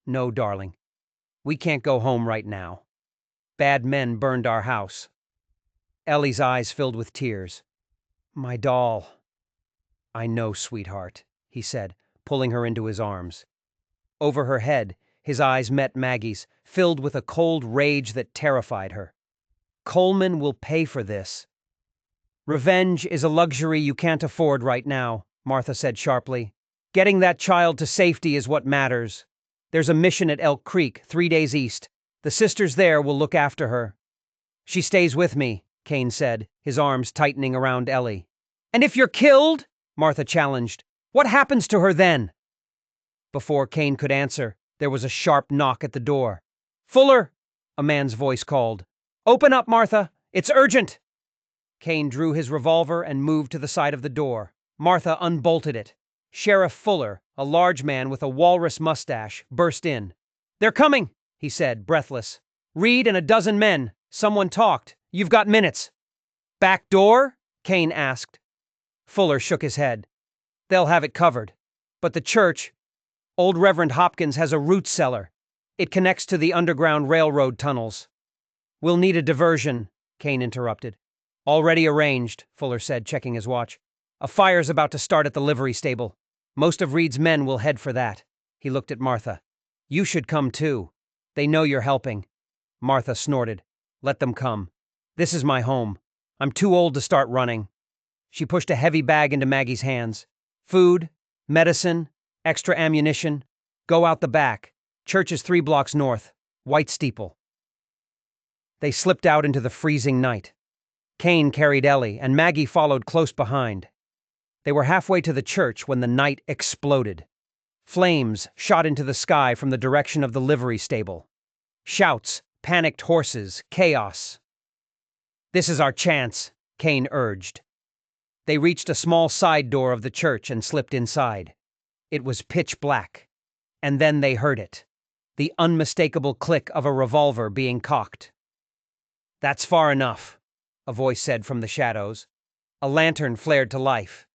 "No, darling. We can't go home right now. Bad men burned our house." Ellie's eyes filled with tears. "My doll." "I know, sweetheart," he said, pulling her into his arms. Over her head, his eyes met Maggie's, filled with a cold rage that terrified her. "Coleman will pay for this." "Revenge is a luxury you can't afford right now," Martha said sharply. "Getting that child to safety is what matters. There's a mission at Elk Creek, 3 days east. The sisters there will look after her." "She stays with me," Kane said, his arms tightening around Ellie. "And if you're killed?" Martha challenged. "What happens to her then?" Before Kane could answer, there was a sharp knock at the door. "Fuller!" a man's voice called. "Open up, Martha! It's urgent!" Kane drew his revolver and moved to the side of the door. Martha unbolted it. Sheriff Fuller, a large man with a walrus mustache, burst in. "They're coming," he said, breathless. "Reed and a dozen men. Someone talked. You've got minutes." "Back door?" Kane asked. Fuller shook his head. "They'll have it covered. But the church, old Reverend Hopkins has a root cellar. It connects to the underground railroad tunnels." "We'll need a diversion," Kane interrupted. "Already arranged," Fuller said, checking his watch. "A fire's about to start at the livery stable. Most of Reed's men will head for that." He looked at Martha. "You should come too. They know you're helping." Martha snorted. "Let them come. This is my home. I'm too old to start running. She pushed a heavy bag into Maggie's hands. Food, medicine, extra ammunition. Go out the back. Church is 3 blocks north. White steeple. They slipped out into the freezing night. Kane carried Ellie, and Maggie followed close behind. They were halfway to the church when the night exploded. Flames shot into the sky from the direction of the livery stable. Shouts, panicked horses, chaos. "This is our chance," Kane urged. They reached a small side door of the church and slipped inside. It was pitch black. And then they heard it. The unmistakable click of a revolver being cocked. "That's far enough," a voice said from the shadows. A lantern flared to life.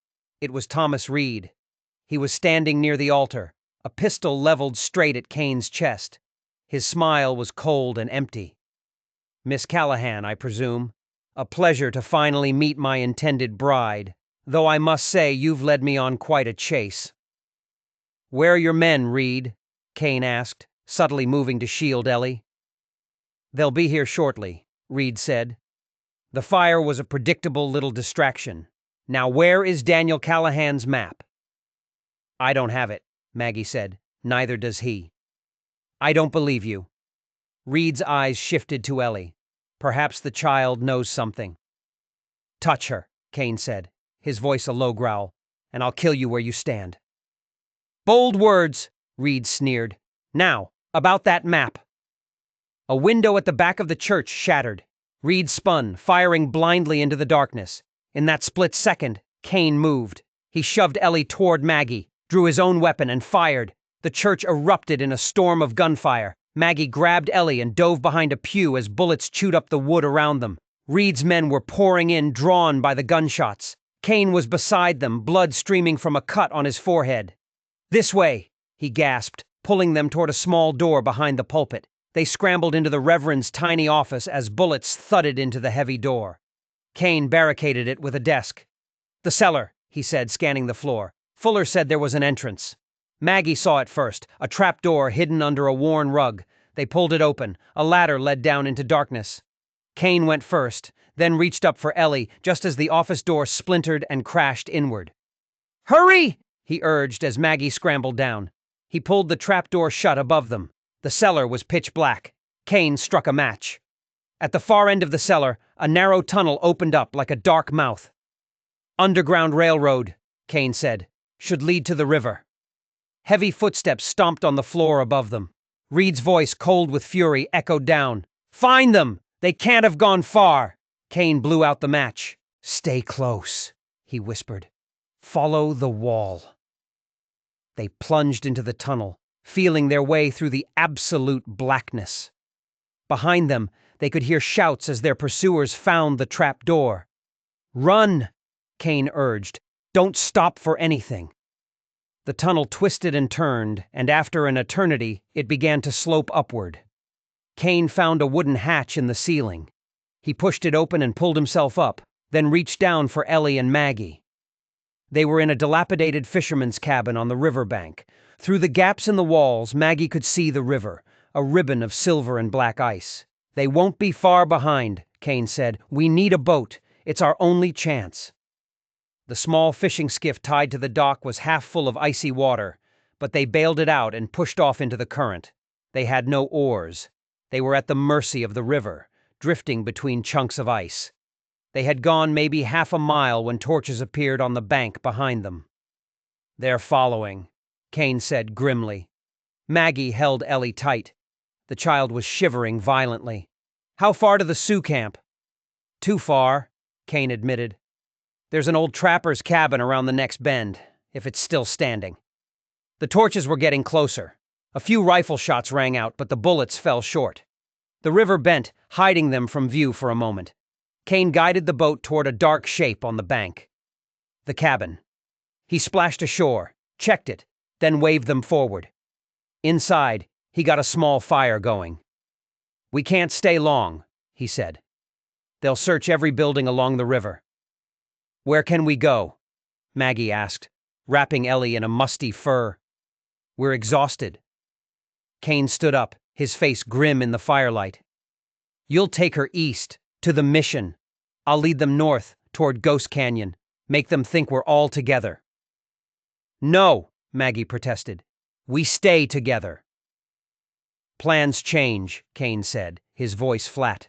It was Thomas Reed. He was standing near the altar, a pistol leveled straight at Kane's chest. His smile was cold and empty. "Miss Callahan, I presume. A pleasure to finally meet my intended bride, though I must say you've led me on quite a chase." "Where are your men, Reed?" Kane asked, subtly moving to shield Ellie. "They'll be here shortly," Reed said. The fire was a predictable little distraction. "Now where is Daniel Callahan's map?" "I don't have it," Maggie said. "Neither does he." "I don't believe you." Reed's eyes shifted to Ellie. Perhaps the child knows something. "Touch her," Kane said, his voice a low growl, "and I'll kill you where you stand." "Bold words," Reed sneered. "Now, about that map." A window at the back of the church shattered. Reed spun, firing blindly into the darkness. In that split second, Kane moved. He shoved Ellie toward Maggie, drew his own weapon, and fired. The church erupted in a storm of gunfire. Maggie grabbed Ellie and dove behind a pew as bullets chewed up the wood around them. Reed's men were pouring in, drawn by the gunshots. Kane was beside them, blood streaming from a cut on his forehead. "This way," he gasped, pulling them toward a small door behind the pulpit. They scrambled into the Reverend's tiny office as bullets thudded into the heavy door. Kane barricaded it with a desk. "The cellar," he said, scanning the floor. "Fuller said there was an entrance." Maggie saw it first, a trapdoor hidden under a worn rug. They pulled it open. A ladder led down into darkness. Kane went first, then reached up for Ellie just as the office door splintered and crashed inward. "Hurry!" he urged as Maggie scrambled down. He pulled the trapdoor shut above them. The cellar was pitch black. Kane struck a match. At the far end of the cellar, a narrow tunnel opened up like a dark mouth. "Underground railroad," Kane said, "should lead to the river." Heavy footsteps stomped on the floor above them. Reed's voice, cold with fury, echoed down. "Find them! They can't have gone far!" Kane blew out the match. "Stay close," he whispered. "Follow the wall." They plunged into the tunnel, feeling their way through the absolute blackness. Behind them, they could hear shouts as their pursuers found the trap door. "Run!" Kane urged. "Don't stop for anything." The tunnel twisted and turned, and after an eternity, it began to slope upward. Kane found a wooden hatch in the ceiling. He pushed it open and pulled himself up, then reached down for Ellie and Maggie. They were in a dilapidated fisherman's cabin on the riverbank. Through the gaps in the walls, Maggie could see the river, a ribbon of silver and black ice. "They won't be far behind," Kane said. "We need a boat. It's our only chance." The small fishing skiff tied to the dock was half full of icy water, but they bailed it out and pushed off into the current. They had no oars. They were at the mercy of the river, drifting between chunks of ice. They had gone maybe half a mile when torches appeared on the bank behind them. "They're following," Kane said grimly. Maggie held Ellie tight. The child was shivering violently. "How far to the Sioux camp?" "Too far," Kane admitted. "There's an old trapper's cabin around the next bend, if it's still standing." The torches were getting closer. A few rifle shots rang out, but the bullets fell short. The river bent, hiding them from view for a moment. Kane guided the boat toward a dark shape on the bank. The cabin. He splashed ashore, checked it, then waved them forward. Inside, he got a small fire going. "We can't stay long," he said. "They'll search every building along the river." "Where can we go?" Maggie asked, wrapping Ellie in a musty fur. "We're exhausted." Kane stood up, his face grim in the firelight. "You'll take her east," To the mission. I'll lead them north, toward Ghost Canyon. Make them think we're all together. No, Maggie protested. We stay together. Plans change, Kane said, his voice flat.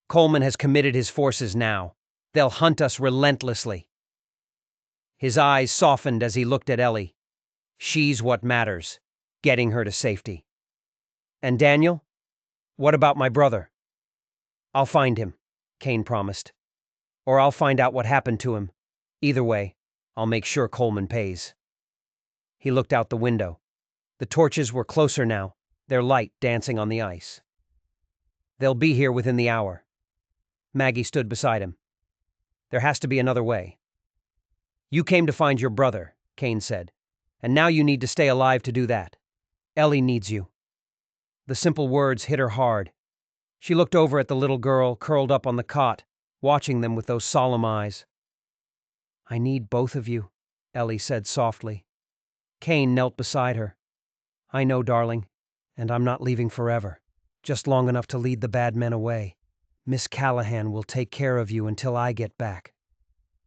Coleman has committed his forces now. They'll hunt us relentlessly. His eyes softened as he looked at Ellie. She's what matters, getting her to safety. And Daniel? What about my brother? I'll find him, Kane promised. Or I'll find out what happened to him. Either way, I'll make sure Coleman pays. He looked out the window. The torches were closer now, their light dancing on the ice. They'll be here within the hour. Maggie stood beside him. There has to be another way. You came to find your brother, Kane said, and now you need to stay alive to do that. Ellie needs you. The simple words hit her hard. She looked over at the little girl curled up on the cot, watching them with those solemn eyes. I need both of you, Ellie said softly. Kane knelt beside her. I know, darling, and I'm not leaving forever, just long enough to lead the bad men away. Miss Callahan will take care of you until I get back.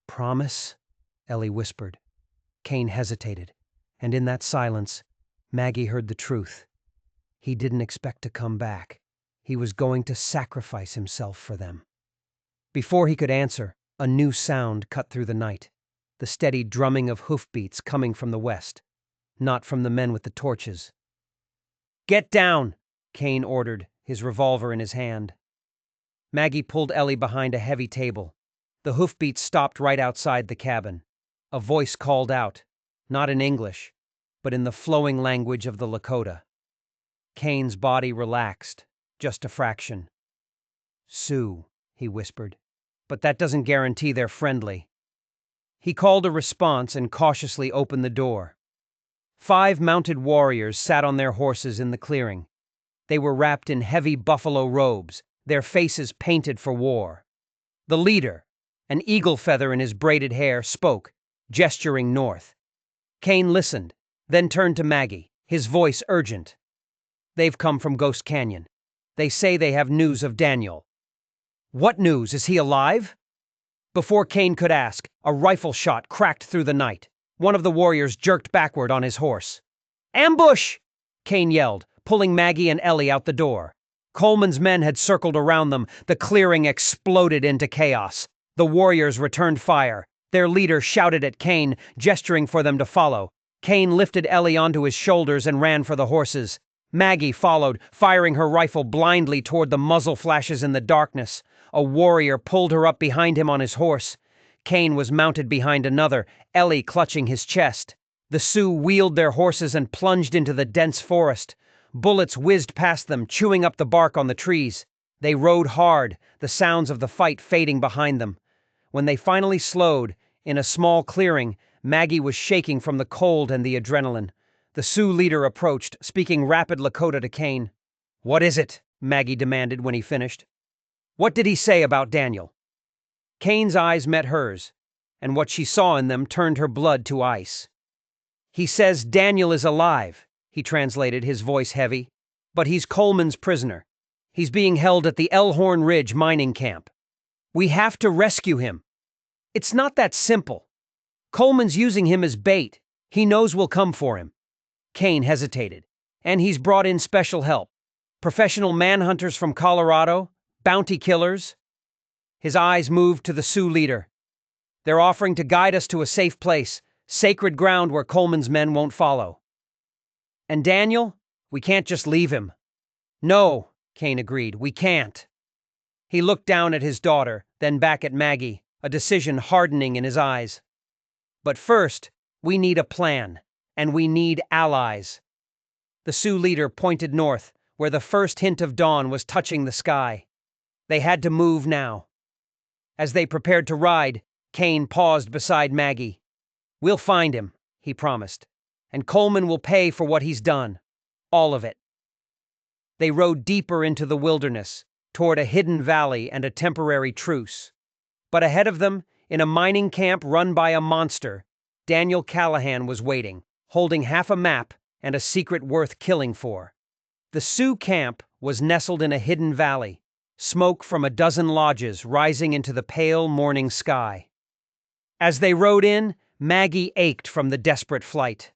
Promise? Ellie whispered. Kane hesitated, and in that silence, Maggie heard the truth. He didn't expect to come back. He was going to sacrifice himself for them. Before he could answer, a new sound cut through the night, the steady drumming of hoofbeats coming from the west, not from the men with the torches. Get down, Kane ordered, his revolver in his hand. Maggie pulled Ellie behind a heavy table. The hoofbeats stopped right outside the cabin. A voice called out, not in English, but in the flowing language of the Lakota. Kane's body relaxed, just a fraction. Sioux, he whispered, but that doesn't guarantee they're friendly. He called a response and cautiously opened the door. 5 mounted warriors sat on their horses in the clearing. They were wrapped in heavy buffalo robes, their faces painted for war. The leader, an eagle feather in his braided hair, spoke, gesturing north. Kane listened, then turned to Maggie, his voice urgent. They've come from Ghost Canyon. They say they have news of Daniel. What news? Is he alive? Before Kane could ask, a rifle shot cracked through the night. One of the warriors jerked backward on his horse. Ambush! Kane yelled, pulling Maggie and Ellie out the door. Coleman's men had circled around them. The clearing exploded into chaos. The warriors returned fire. Their leader shouted at Kane, gesturing for them to follow. Kane lifted Ellie onto his shoulders and ran for the horses. Maggie followed, firing her rifle blindly toward the muzzle flashes in the darkness. A warrior pulled her up behind him on his horse. Kane was mounted behind another, Ellie clutching his chest. The Sioux wheeled their horses and plunged into the dense forest. Bullets whizzed past them, chewing up the bark on the trees. They rode hard, the sounds of the fight fading behind them. When they finally slowed, in a small clearing, Maggie was shaking from the cold and the adrenaline. The Sioux leader approached, speaking rapid Lakota to Kane. What is it? Maggie demanded when he finished. What did he say about Daniel? Kane's eyes met hers, and what she saw in them turned her blood to ice. He says Daniel is alive, he translated, his voice heavy, but he's Coleman's prisoner. He's being held at the Elkhorn Ridge mining camp. We have to rescue him. It's not that simple. Coleman's using him as bait. He knows we'll come for him. Kane hesitated, and he's brought in special help. Professional manhunters from Colorado, bounty killers. His eyes moved to the Sioux leader. They're offering to guide us to a safe place, sacred ground where Coleman's men won't follow. And Daniel? We can't just leave him. No, Kane agreed, we can't. He looked down at his daughter, then back at Maggie, a decision hardening in his eyes. But first, we need a plan, and we need allies. The Sioux leader pointed north, where the first hint of dawn was touching the sky. They had to move now. As they prepared to ride, Kane paused beside Maggie. We'll find him, he promised, and Coleman will pay for what he's done. All of it. They rode deeper into the wilderness, toward a hidden valley and a temporary truce. But ahead of them, in a mining camp run by a monster, Daniel Callahan was waiting, holding half a map and a secret worth killing for. The Sioux camp was nestled in a hidden valley, smoke from a dozen lodges rising into the pale morning sky. As they rode in, Maggie ached from the desperate flight.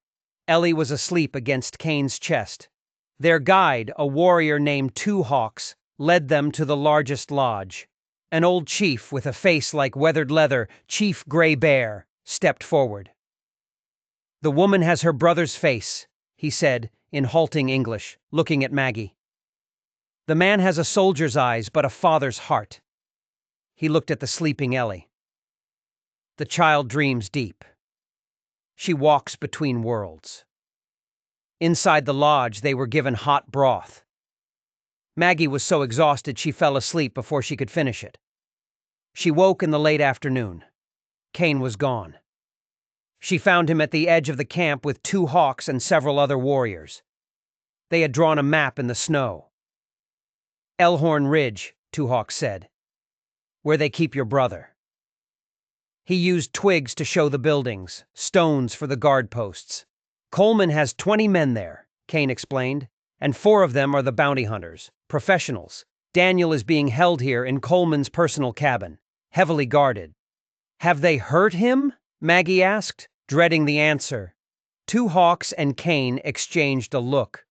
Ellie was asleep against Kane's chest. Their guide, a warrior named Two Hawks, led them to the largest lodge. An old chief with a face like weathered leather, Chief Gray Bear, stepped forward. "The woman has her brother's face," he said in halting English, looking at Maggie. "The man has a soldier's eyes but a father's heart." He looked at the sleeping Ellie. "The child dreams deep. She walks between worlds." Inside the lodge, they were given hot broth. Maggie was so exhausted she fell asleep before she could finish it. She woke in the late afternoon. Kane was gone. She found him at the edge of the camp with Two Hawks and several other warriors. They had drawn a map in the snow. "Elhorn Ridge," Two Hawks said, "where they keep your brother." He used twigs to show the buildings, stones for the guard posts. "Coleman has 20 men there," Kane explained, "and 4 of them are the bounty hunters, professionals. Daniel is being held here in Coleman's personal cabin, heavily guarded." "Have they hurt him?" Maggie asked, dreading the answer. Two Hawks and Kane exchanged a look.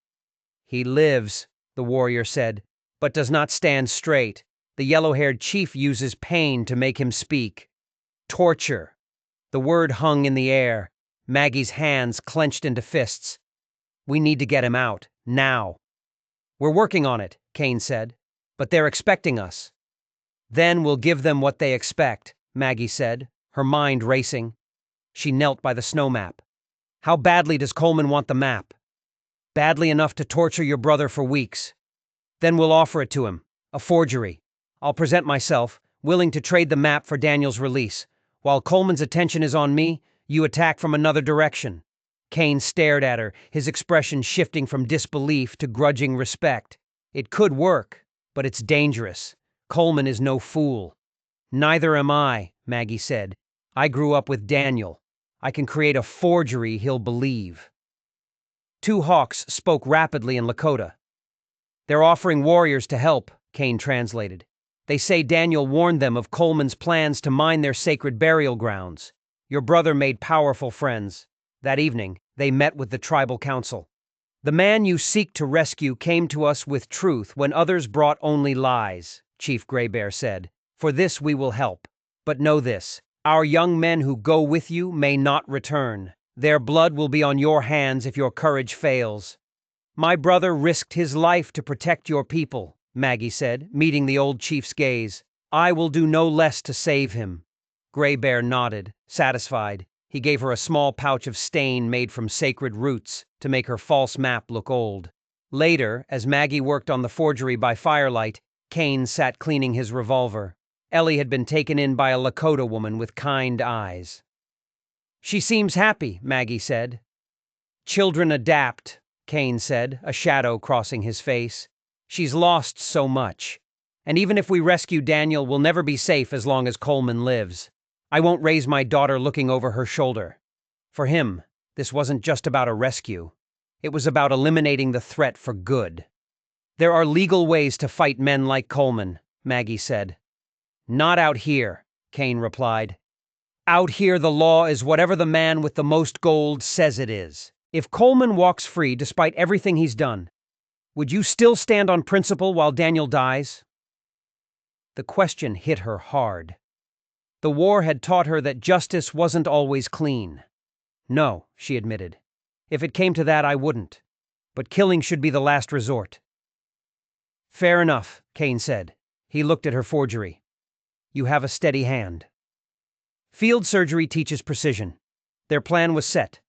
"He lives," the warrior said, "but does not stand straight. The yellow-haired chief uses pain to make him speak. Torture." The word hung in the air. Maggie's hands clenched into fists. "We need to get him out, now." "We're working on it," Kane said, "but they're expecting us." "Then we'll give them what they expect," Maggie said, her mind racing. She knelt by the snow map. "How badly does Coleman want the map?" "Badly enough to torture your brother for weeks." "Then we'll offer it to him. A forgery. I'll present myself, willing to trade the map for Daniel's release. While Coleman's attention is on me, you attack from another direction." Kane stared at her, his expression shifting from disbelief to grudging respect. "It could work, but it's dangerous. Coleman is no fool." "Neither am I," Maggie said. "I grew up with Daniel. I can create a forgery he'll believe." Two Hawks spoke rapidly in Lakota. "They're offering warriors to help," Kane translated. "They say Daniel warned them of Coleman's plans to mine their sacred burial grounds. Your brother made powerful friends." That evening, they met with the tribal council. "The man you seek to rescue came to us with truth when others brought only lies," Chief Gray Bear said. "For this we will help. But know this, our young men who go with you may not return. Their blood will be on your hands if your courage fails." "My brother risked his life to protect your people," Maggie said, meeting the old chief's gaze. "I will do no less to save him." Gray Bear nodded, satisfied. He gave her a small pouch of stain made from sacred roots to make her false map look old. Later, as Maggie worked on the forgery by firelight, Kane sat cleaning his revolver. Ellie had been taken in by a Lakota woman with kind eyes. "She seems happy," Maggie said. "Children adapt," Kane said, a shadow crossing his face. "She's lost so much. And even if we rescue Daniel, we'll never be safe as long as Coleman lives. I won't raise my daughter looking over her shoulder." For him, this wasn't just about a rescue. It was about eliminating the threat for good. "There are legal ways to fight men like Coleman," Maggie said. "Not out here," Kane replied. "Out here the law is whatever the man with the most gold says it is. If Coleman walks free despite everything he's done, would you still stand on principle while Daniel dies?" The question hit her hard. The war had taught her that justice wasn't always clean. "No," she admitted. "If it came to that, I wouldn't. But killing should be the last resort." "Fair enough," Kane said. He looked at her forgery. "You have a steady hand." Field surgery teaches precision. Their plan was set.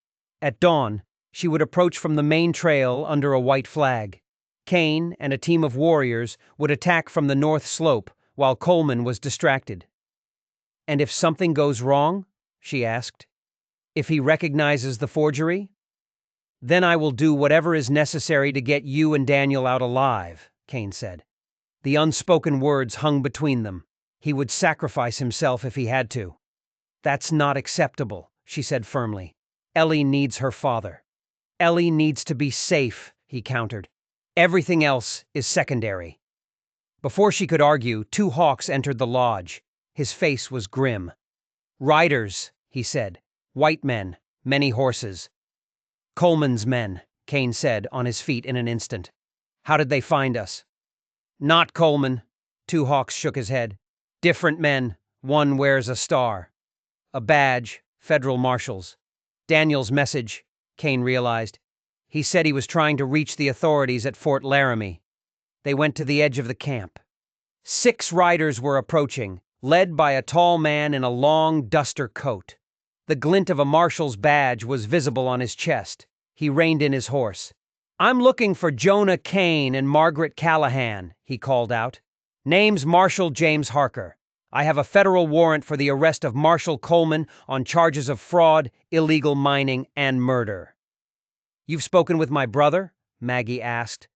At dawn, she would approach from the main trail under a white flag. Kane and a team of warriors would attack from the north slope while Coleman was distracted. "And if something goes wrong?" she asked. "If he recognizes the forgery?" "Then I will do whatever is necessary to get you and Daniel out alive," Kane said. The unspoken words hung between them. He would sacrifice himself if he had to. "That's not acceptable," she said firmly. "Ellie needs her father." "Ellie needs to be safe," he countered. "Everything else is secondary." Before she could argue, two hawks entered the lodge. His face was grim. "Riders," he said. "White men, many horses." "Coleman's men," Kane said, on his feet in an instant. "How did they find us?" "Not Coleman." Two hawks shook his head. "Different men. One wears a star. A badge, federal marshals." Daniel's message, Kane realized. He said he was trying to reach the authorities at Fort Laramie. They went to the edge of the camp. 6 riders were approaching, led by a tall man in a long duster coat. The glint of a marshal's badge was visible on his chest. He reined in his horse. "I'm looking for Jonah Kane and Margaret Callahan," he called out. "Name's Marshal James Harker. I have a federal warrant for the arrest of Marshal Coleman on charges of fraud, illegal mining, and murder." "You've spoken with my brother?" Maggie asked.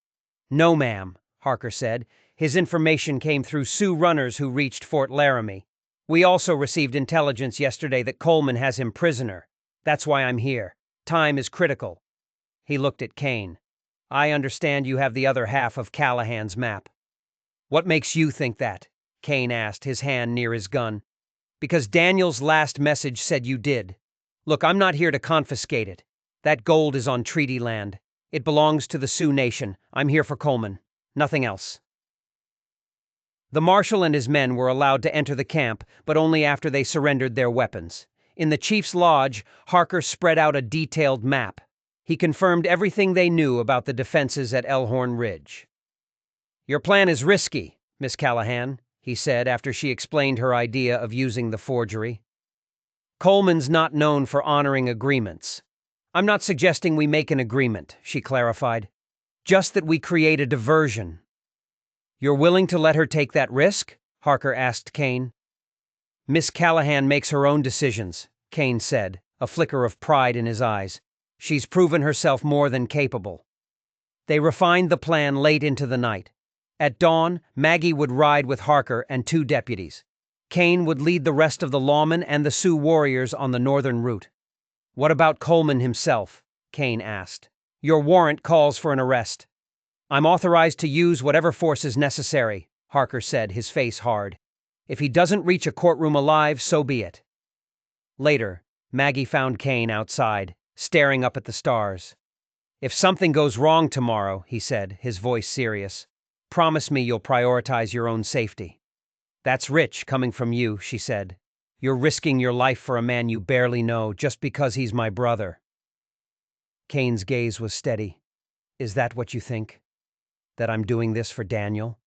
"No, ma'am," Harker said. "His information came through Sioux runners who reached Fort Laramie. We also received intelligence yesterday that Coleman has him prisoner. That's why I'm here. Time is critical." He looked at Kane. "I understand you have the other half of Callahan's map." "What makes you think that?" Kane asked, his hand near his gun. "Because Daniel's last message said you did. Look, I'm not here to confiscate it. That gold is on treaty land. It belongs to the Sioux Nation. I'm here for Coleman. Nothing else." The marshal and his men were allowed to enter the camp, but only after they surrendered their weapons. In the chief's lodge, Harker spread out a detailed map. He confirmed everything they knew about the defenses at Elkhorn Ridge. "Your plan is risky, Miss Callahan," he said after she explained her idea of using the forgery. "Coleman's not known for honoring agreements." "I'm not suggesting we make an agreement," she clarified. "Just that we create a diversion." "You're willing to let her take that risk?" Harker asked Kane. "Miss Callahan makes her own decisions," Kane said, a flicker of pride in his eyes. "She's proven herself more than capable." They refined the plan late into the night. At dawn, Maggie would ride with Harker and 2 deputies. Kane would lead the rest of the lawmen and the Sioux warriors on the northern route. "What about Coleman himself?" Kane asked. "Your warrant calls for an arrest." "I'm authorized to use whatever force is necessary," Harker said, his face hard. "If he doesn't reach a courtroom alive, so be it." Later, Maggie found Kane outside, staring up at the stars. "If something goes wrong tomorrow," he said, his voice serious, "promise me you'll prioritize your own safety." "That's rich, coming from you," she said. "You're risking your life for a man you barely know, just because he's my brother." Kane's gaze was steady. "Is that what you think? That I'm doing this for Daniel?"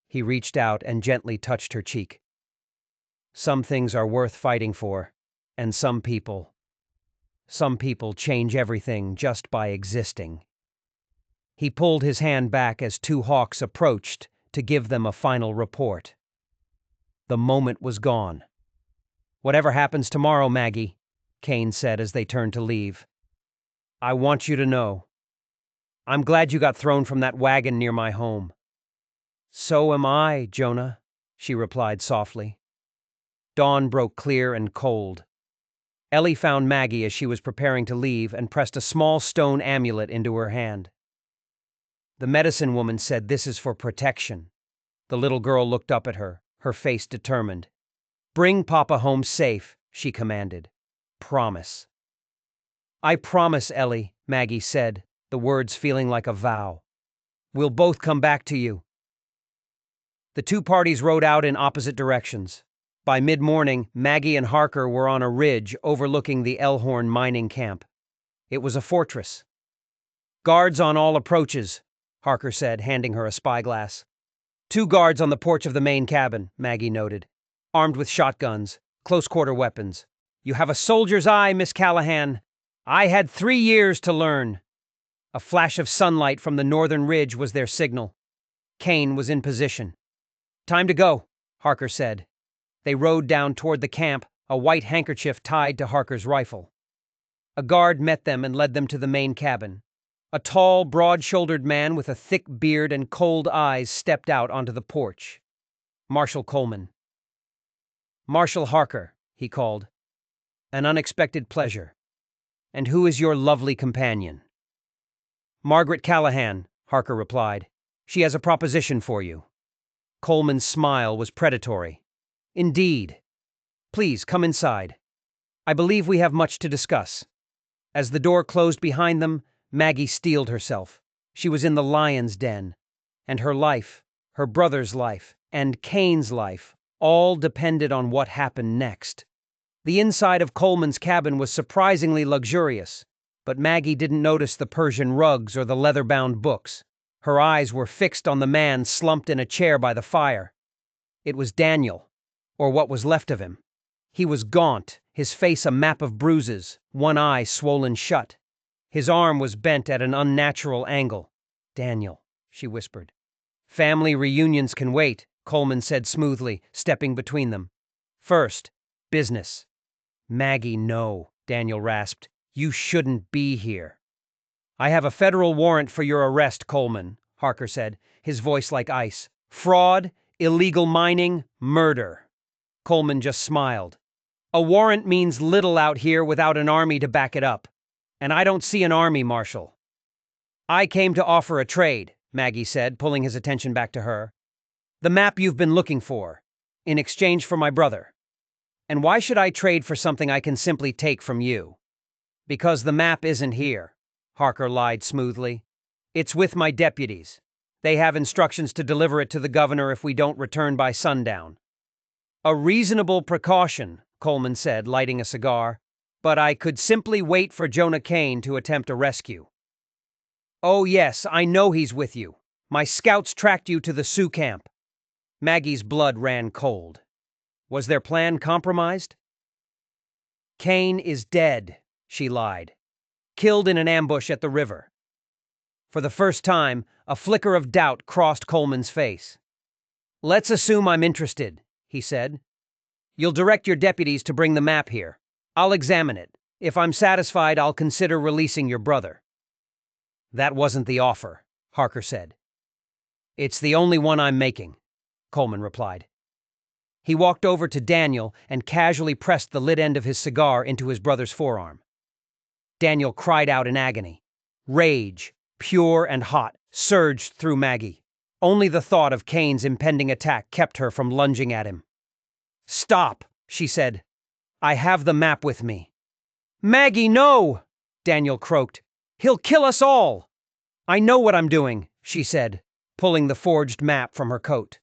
He reached out and gently touched her cheek. "Some things are worth fighting for, and some people change everything just by existing." He pulled his hand back as 2 hawks approached to give them a final report. The moment was gone. "Whatever happens tomorrow, Maggie," Kane said as they turned to leave, "I want you to know. I'm glad you got thrown from that wagon near my home." "So am I, Jonah," she replied softly. Dawn broke clear and cold. Ellie found Maggie as she was preparing to leave and pressed a small stone amulet into her hand. "The medicine woman said this is for protection." The little girl looked up at her, her face determined. "Bring Papa home safe," she commanded. "Promise." "I promise, Ellie," Maggie said, the words feeling like a vow. "We'll both come back to you." The 2 parties rode out in opposite directions. By mid-morning, Maggie and Harker were on a ridge overlooking the Elkhorn mining camp. It was a fortress. "Guards on all approaches," Harker said, handing her a spyglass. 2 guards on the porch of the main cabin, Maggie noted, armed with shotguns, close-quarter weapons. "You have a soldier's eye, Miss Callahan. I had 3 years to learn." A flash of sunlight from the northern ridge was their signal. Kane was in position. "Time to go," Harker said. They rode down toward the camp, a white handkerchief tied to Harker's rifle. A guard met them and led them to the main cabin. A tall, broad-shouldered man with a thick beard and cold eyes stepped out onto the porch. Marshal Coleman. "Marshal Harker," he called. "An unexpected pleasure. And who is your lovely companion?" "Margaret Callahan," Harker replied. "She has a proposition for you." Coleman's smile was predatory. Indeed. Please, come inside. I believe we have much to discuss. As the door closed behind them, Maggie steeled herself. She was in the lion's den, and her life, her brother's life, and Kane's life all depended on what happened next. The inside of Coleman's cabin was surprisingly luxurious, but Maggie didn't notice the Persian rugs or the leather-bound books. Her eyes were fixed on the man slumped in a chair by the fire. It was Daniel, or what was left of him. He was gaunt, his face a map of bruises, one eye swollen shut. His arm was bent at an unnatural angle. "Daniel," she whispered. "Family reunions can wait," Coleman said smoothly, stepping between them. "First, business." "Maggie, no," Daniel rasped. "You shouldn't be here." "I have a federal warrant for your arrest, Coleman," Harker said, his voice like ice. "Fraud, illegal mining, murder." Coleman just smiled. "A warrant means little out here without an army to back it up. And I don't see an army, Marshal." "I came to offer a trade," Maggie said, pulling his attention back to her. "The map you've been looking for, in exchange for my brother. And why should I trade for something I can simply take from you?" "Because the map isn't here," Harker lied smoothly. "It's with my deputies. They have instructions to deliver it to the governor if we don't return by sundown." "A reasonable precaution," Coleman said, lighting a cigar, "but I could simply wait for Jonah Kane to attempt a rescue." "Oh yes, I know he's with you. My scouts tracked you to the Sioux camp." Maggie's blood ran cold. Was their plan compromised? "Kane is dead," she lied. "Killed in an ambush at the river." For the first time, a flicker of doubt crossed Coleman's face. "Let's assume I'm interested," he said. "You'll direct your deputies to bring the map here. I'll examine it. If I'm satisfied, I'll consider releasing your brother." "That wasn't the offer," Harker said. "It's the only one I'm making," Coleman replied. He walked over to Daniel and casually pressed the lit end of his cigar into his brother's forearm. Daniel cried out in agony. Rage, pure and hot, surged through Maggie. Only the thought of Kane's impending attack kept her from lunging at him. "Stop," she said. "I have the map with me." "Maggie, no!" Daniel croaked. "He'll kill us all." "I know what I'm doing," she said, pulling the forged map from her coat.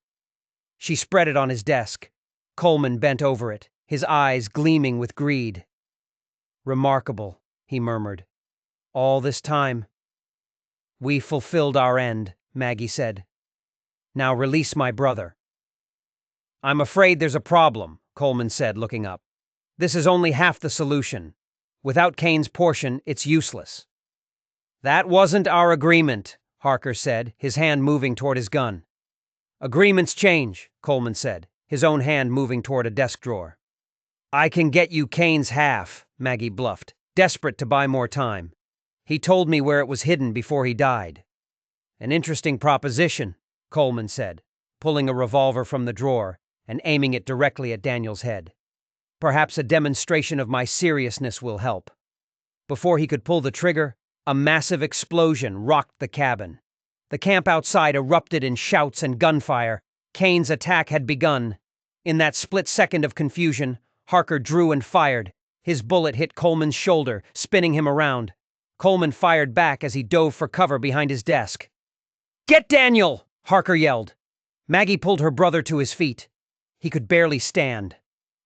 She spread it on his desk. Coleman bent over it, his eyes gleaming with greed. "Remarkable," he murmured. "All this time." "We fulfilled our end," Maggie said. "Now release my brother." "I'm afraid there's a problem," Coleman said, looking up. "This is only half the solution. Without Kane's portion, it's useless." "That wasn't our agreement," Harker said, his hand moving toward his gun. "Agreements change," Coleman said, his own hand moving toward a desk drawer. "I can get you Kane's half," Maggie bluffed, desperate to buy more time. "He told me where it was hidden before he died." "An interesting proposition," Coleman said, pulling a revolver from the drawer and aiming it directly at Daniel's head. "Perhaps a demonstration of my seriousness will help." Before he could pull the trigger, a massive explosion rocked the cabin. The camp outside erupted in shouts and gunfire. Kane's attack had begun. In that split second of confusion, Harker drew and fired. His bullet hit Coleman's shoulder, spinning him around. Coleman fired back as he dove for cover behind his desk. "Get Daniel!" Harker yelled. Maggie pulled her brother to his feet. He could barely stand.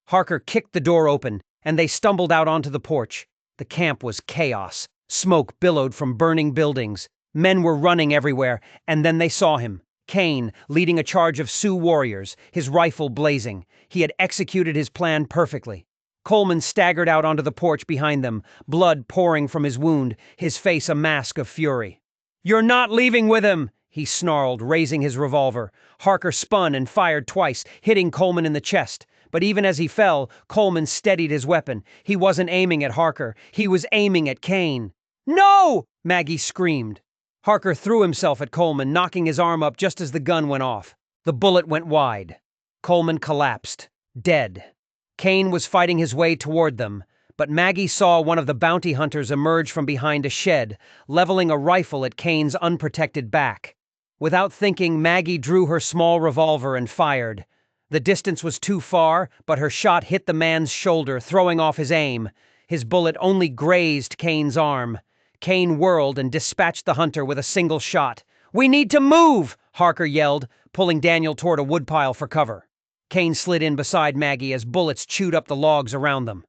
Harker kicked the door open, and they stumbled out onto the porch. The camp was chaos. Smoke billowed from burning buildings. Men were running everywhere, and then they saw him. Kane, leading a charge of Sioux warriors, his rifle blazing. He had executed his plan perfectly. Coleman staggered out onto the porch behind them, blood pouring from his wound, his face a mask of fury. "You're not leaving with him!" he snarled, raising his revolver. Harker spun and fired twice, hitting Coleman in the chest. But even as he fell, Coleman steadied his weapon. He wasn't aiming at Harker. He was aiming at Kane. "No!" Maggie screamed. Harker threw himself at Coleman, knocking his arm up just as the gun went off. The bullet went wide. Coleman collapsed, dead. Kane was fighting his way toward them, but Maggie saw one of the bounty hunters emerge from behind a shed, leveling a rifle at Kane's unprotected back. Without thinking, Maggie drew her small revolver and fired. The distance was too far, but her shot hit the man's shoulder, throwing off his aim. His bullet only grazed Kane's arm. Kane whirled and dispatched the hunter with a single shot. "We need to move!" Harker yelled, pulling Daniel toward a woodpile for cover. Kane slid in beside Maggie as bullets chewed up the logs around them.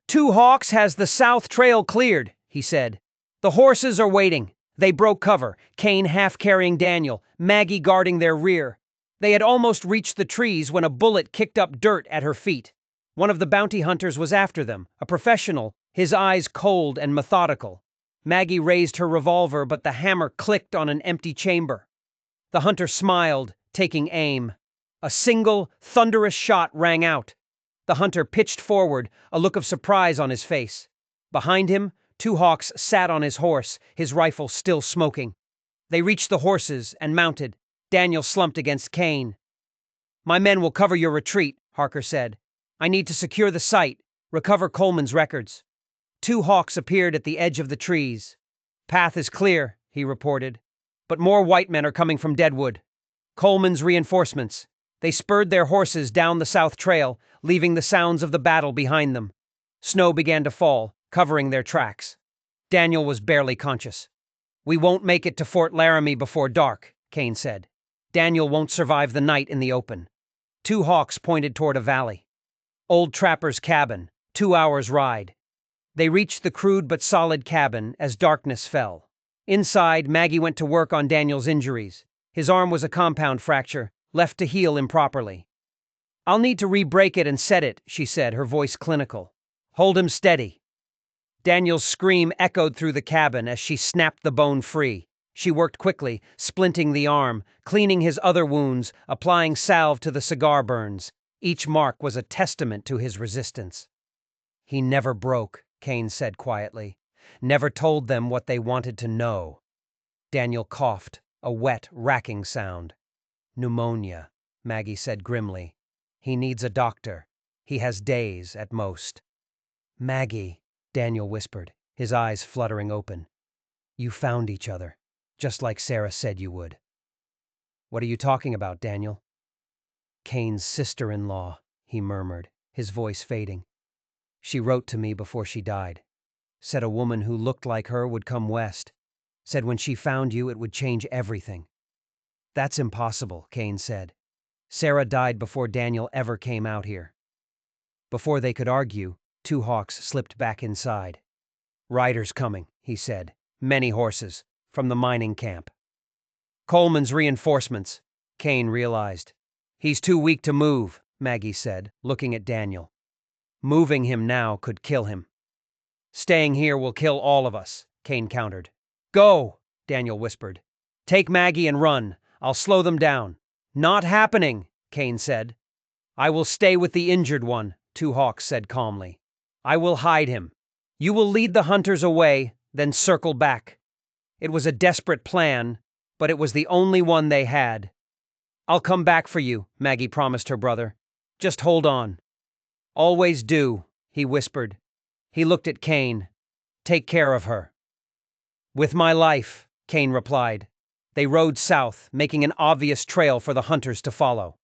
"Two Hawks has the south trail cleared," he said. "The horses are waiting." They broke cover, Kane half carrying Daniel, Maggie guarding their rear. They had almost reached the trees when a bullet kicked up dirt at her feet. One of the bounty hunters was after them, a professional, his eyes cold and methodical. Maggie raised her revolver, but the hammer clicked on an empty chamber. The hunter smiled, taking aim. A single, thunderous shot rang out. The hunter pitched forward, a look of surprise on his face. Behind him, Two Hawks sat on his horse, his rifle still smoking. They reached the horses and mounted. Daniel slumped against Kane. "My men will cover your retreat," Harker said. "I need to secure the site, recover Coleman's records." Two Hawks appeared at the edge of the trees. "Path is clear," he reported. "But more white men are coming from Deadwood. Coleman's reinforcements." They spurred their horses down the south trail, leaving the sounds of the battle behind them. Snow began to fall, covering their tracks. Daniel was barely conscious. "We won't make it to Fort Laramie before dark," Kane said. "Daniel won't survive the night in the open." Two Hawks pointed toward a valley. "Old Trapper's cabin, 2 hours' ride." They reached the crude but solid cabin as darkness fell. Inside, Maggie went to work on Daniel's injuries. His arm was a compound fracture, left to heal improperly. "I'll need to re-break it and set it," she said, her voice clinical. "Hold him steady." Daniel's scream echoed through the cabin as she snapped the bone free. She worked quickly, splinting the arm, cleaning his other wounds, applying salve to the cigar burns. Each mark was a testament to his resistance. "He never broke," Kane said quietly. "Never told them what they wanted to know." Daniel coughed, a wet, racking sound. "Pneumonia," Maggie said grimly. "He needs a doctor. He has days at most." "Maggie," Daniel whispered, his eyes fluttering open. "You found each other, just like Sarah said you would." "What are you talking about, Daniel?" "Kane's sister-in-law," he murmured, his voice fading. "She wrote to me before she died. Said a woman who looked like her would come west. Said when she found you it would change everything." "That's impossible," Kane said. "Sarah died before Daniel ever came out here." Before they could argue, Two Hawks slipped back inside. "Riders coming," he said. "Many horses, from the mining camp." "Coleman's reinforcements," Kane realized. "He's too weak to move," Maggie said, looking at Daniel. "Moving him now could kill him." "Staying here will kill all of us," Kane countered. "Go," Daniel whispered. "Take Maggie and run. I'll slow them down." "Not happening," Kane said. "I will stay with the injured one," Two Hawks said calmly. "I will hide him. You will lead the hunters away, then circle back." It was a desperate plan, but it was the only one they had. "I'll come back for you," Maggie promised her brother. "Just hold on." "Always do," he whispered. He looked at Kane. "Take care of her." "With my life," Kane replied. They rode south, making an obvious trail for the hunters to follow.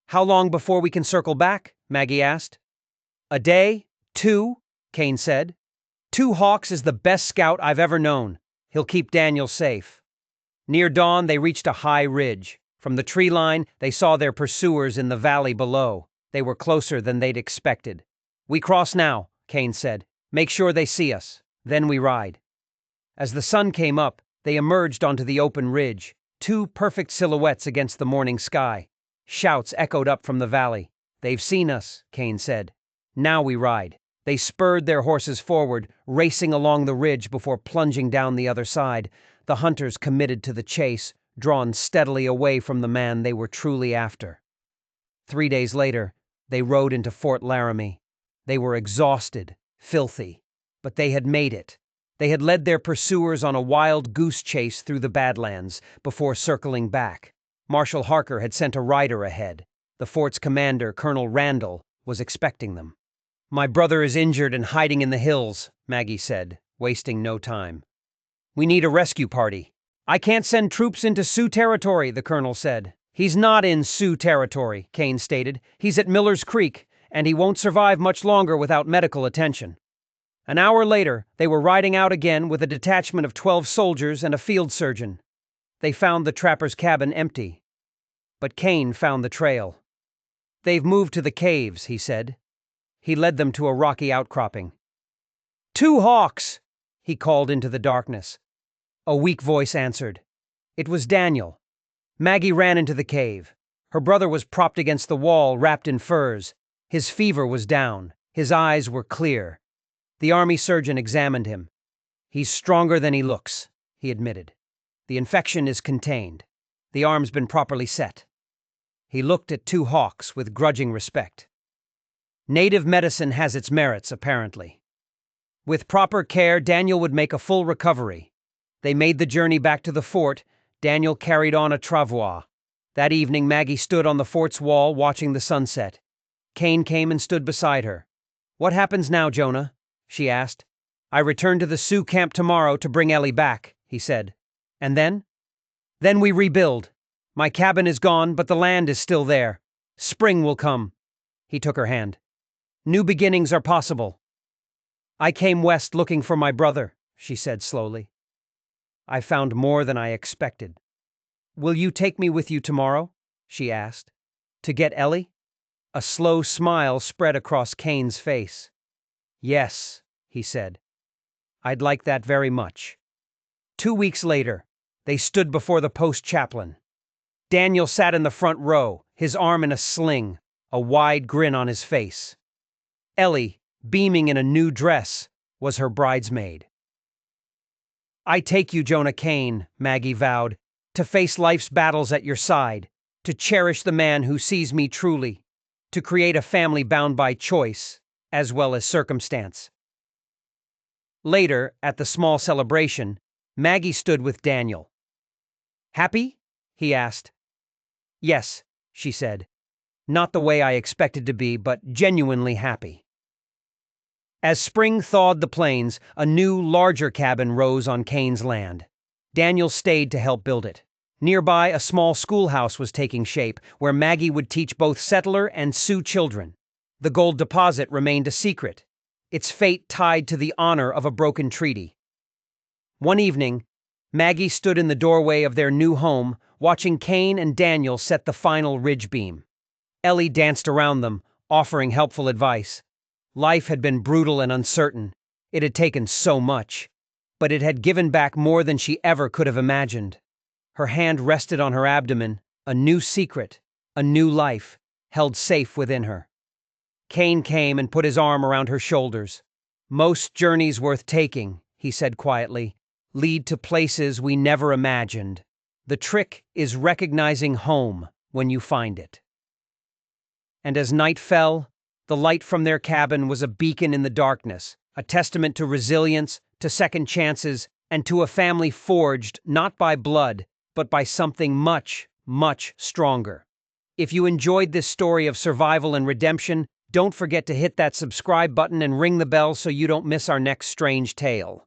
"How long before we can circle back?" Maggie asked. "A day? 2?" Kane said. "Two Hawks is the best scout I've ever known. He'll keep Daniel safe." Near dawn, they reached a high ridge. From the tree line, they saw their pursuers in the valley below. They were closer than they'd expected. "We cross now," Kane said. "Make sure they see us. Then we ride." As the sun came up, they emerged onto the open ridge, two perfect silhouettes against the morning sky. Shouts echoed up from the valley. "They've seen us," Kane said. "Now we ride." They spurred their horses forward, racing along the ridge before plunging down the other side, the hunters committed to the chase, drawn steadily away from the man they were truly after. 3 days later, they rode into Fort Laramie. They were exhausted, filthy, but they had made it. They had led their pursuers on a wild goose chase through the Badlands before circling back. Marshal Harker had sent a rider ahead. The fort's commander, Colonel Randall, was expecting them. "My brother is injured and hiding in the hills," Maggie said, wasting no time. "We need a rescue party." I can't send troops into Sioux territory, the colonel said. He's not in Sioux territory, Kane stated. He's at Miller's Creek, and he won't survive much longer without medical attention. An hour later, they were riding out again with a detachment of 12 soldiers and a field surgeon. They found the trapper's cabin empty. But Kane found the trail. They've moved to the caves, he said. He led them to a rocky outcropping. 2 hawks, he called into the darkness. A weak voice answered. It was Daniel. Maggie ran into the cave. Her brother was propped against the wall, wrapped in furs. His fever was down. His eyes were clear. The army surgeon examined him. He's stronger than he looks, he admitted. The infection is contained. The arm's been properly set. He looked at 2 hawks with grudging respect. Native medicine has its merits, apparently. With proper care, Daniel would make a full recovery. They made the journey back to the fort. Daniel carried on a travois. That evening, Maggie stood on the fort's wall watching the sunset. Kane came and stood beside her. What happens now, Jonah? She asked. I return to the Sioux camp tomorrow to bring Ellie back, he said. And then? Then we rebuild. My cabin is gone, but the land is still there. Spring will come. He took her hand. New beginnings are possible. I came west looking for my brother, she said slowly. I found more than I expected. Will you take me with you tomorrow? She asked. To get Ellie? A slow smile spread across Kane's face. Yes, he said. I'd like that very much. 2 weeks later, they stood before the post chaplain. Daniel sat in the front row, his arm in a sling, a wide grin on his face. Ellie, beaming in a new dress, was her bridesmaid. I take you, Jonah Kane, Maggie vowed, to face life's battles at your side, to cherish the man who sees me truly, to create a family bound by choice, as well as circumstance. Later, at the small celebration, Maggie stood with Daniel. Happy? He asked. Yes, she said. Not the way I expected to be, but genuinely happy. As spring thawed the plains, a new, larger cabin rose on Kane's land. Daniel stayed to help build it. Nearby, a small schoolhouse was taking shape, where Maggie would teach both settler and Sioux children. The gold deposit remained a secret, its fate tied to the honor of a broken treaty. One evening, Maggie stood in the doorway of their new home, watching Kane and Daniel set the final ridge beam. Ellie danced around them, offering helpful advice. Life had been brutal and uncertain. It had taken so much, but it had given back more than she ever could have imagined. Her hand rested on her abdomen, a new secret, a new life, held safe within her. Kane came and put his arm around her shoulders. Most journeys worth taking, he said quietly, lead to places we never imagined. The trick is recognizing home when you find it. And as night fell, the light from their cabin was a beacon in the darkness, a testament to resilience, to second chances, and to a family forged not by blood, but by something much, much stronger. If you enjoyed this story of survival and redemption, don't forget to hit that subscribe button and ring the bell so you don't miss our next strange tale.